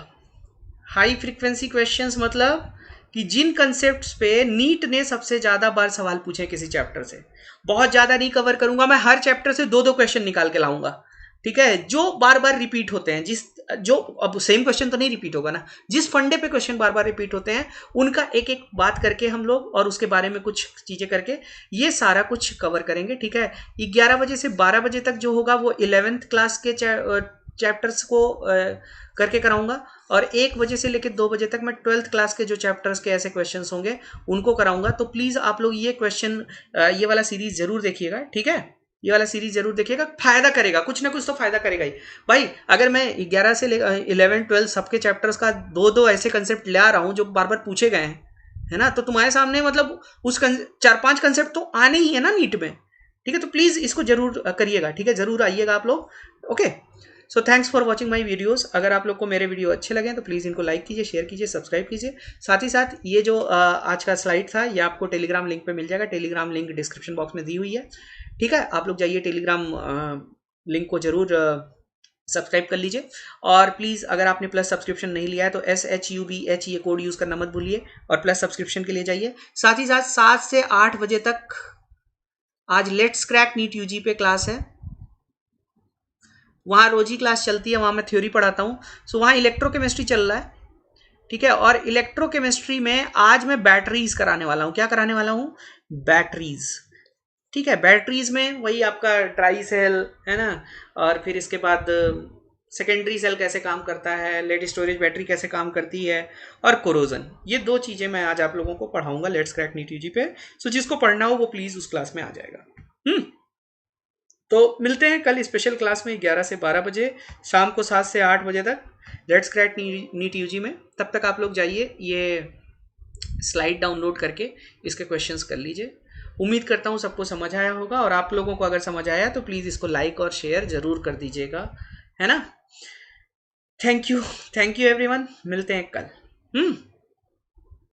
हाई फ्रिक्वेंसी क्वेश्चंस मतलब कि जिन कंसेप्ट्स पे नीट ने सबसे ज्यादा बार सवाल पूछे किसी चैप्टर से। बहुत ज्यादा नहीं कवर करूंगा मैं, हर चैप्टर से 2-2 क्वेश्चन निकाल के लाऊंगा, ठीक है, जो बार बार रिपीट होते हैं, जो अब सेम क्वेश्चन तो नहीं रिपीट होगा ना, जिस फंडे पे क्वेश्चन बार बार रिपीट होते हैं उनका एक एक बात करके हम लोग, और उसके बारे में कुछ चीजें करके ये सारा कुछ कवर करेंगे, ठीक है। 11 बजे से 12 बजे तक जो होगा वो 11th क्लास के चैप्टर्स को करके कराऊंगा, और 1 बजे से लेकर 2 बजे तक मैं 12th क्लास के जो चैप्टर्स के ऐसे क्वेश्चंस होंगे उनको कराऊंगा। तो प्लीज आप लोग ये क्वेश्चन, ये वाला सीरीज जरूर देखिएगा, ठीक है, ये वाला सीरीज जरूर देखिएगा, फायदा करेगा, कुछ ना कुछ तो फायदा करेगा ही भाई। अगर मैं 11 से 11 12 सबके चैप्टर्स का 2-2 ऐसे कंसेप्ट ले आ रहा हूं जो बार बार पूछे गए हैं, है ना, तो तुम्हारे सामने मतलब उस 4-5 कंसेप्ट तो आने ही है ना नीट में, ठीक है। तो प्लीज इसको जरूर करिएगा, ठीक है, जरूर आइएगा आप लोग, okay. So thanks for watching my videos. अगर आप लोग को मेरे वीडियो अच्छे लगे तो प्लीज़ इनको लाइक कीजिए, शेयर कीजिए, सब्सक्राइब कीजिए। साथ ही साथ ये जो आज का स्लाइड था ये आपको टेलीग्राम लिंक पे मिल जाएगा, टेलीग्राम लिंक डिस्क्रिप्शन बॉक्स में दी हुई है, ठीक है। आप लोग जाइए टेलीग्राम लिंक को जरूर सब्सक्राइब कर लीजिए। और प्लीज़ अगर आपने प्लस सब्सक्रिप्शन नहीं लिया है तो SHUBH ये कोड यूज़ करना मत भूलिए और प्लस सब्सक्रिप्शन के लिए जाइए। साथ ही साथ 7 से 8 बजे तक आज लेट्स क्रैक नीट यूजी पे क्लास है, वहाँ रोज ही क्लास चलती है, वहाँ मैं थ्योरी पढ़ाता हूँ। सो वहाँ इलेक्ट्रोकेमिस्ट्री चल रहा है, ठीक है। और इलेक्ट्रोकेमिस्ट्री में आज मैं बैटरीज कराने वाला हूँ। क्या कराने वाला हूँ? बैटरीज, ठीक है। बैटरीज में वही आपका ट्राई सेल है ना, और फिर इसके बाद सेकेंडरी सेल कैसे काम करता है, लेड स्टोरेज बैटरी कैसे काम करती है, और कोरोजन, ये 2 चीज़ें मैं आज आप लोगों को पढ़ाऊंगा लेट्स क्रैक नीट यूजी पे। सो जिसको पढ़ना हो वो प्लीज़ उस क्लास में आ जाएगा। तो मिलते हैं कल स्पेशल क्लास में 11 से 12 बजे, शाम को 7 से 8 बजे तक लेट्स क्रैक नीट यूजी में। तब तक आप लोग जाइए, ये स्लाइड डाउनलोड करके इसके क्वेश्चंस कर लीजिए। उम्मीद करता हूँ सबको समझ आया होगा, और आप लोगों को अगर समझ आया तो प्लीज़ इसको लाइक और शेयर ज़रूर कर दीजिएगा, है ना। थैंक यू एवरीवन, मिलते हैं कल।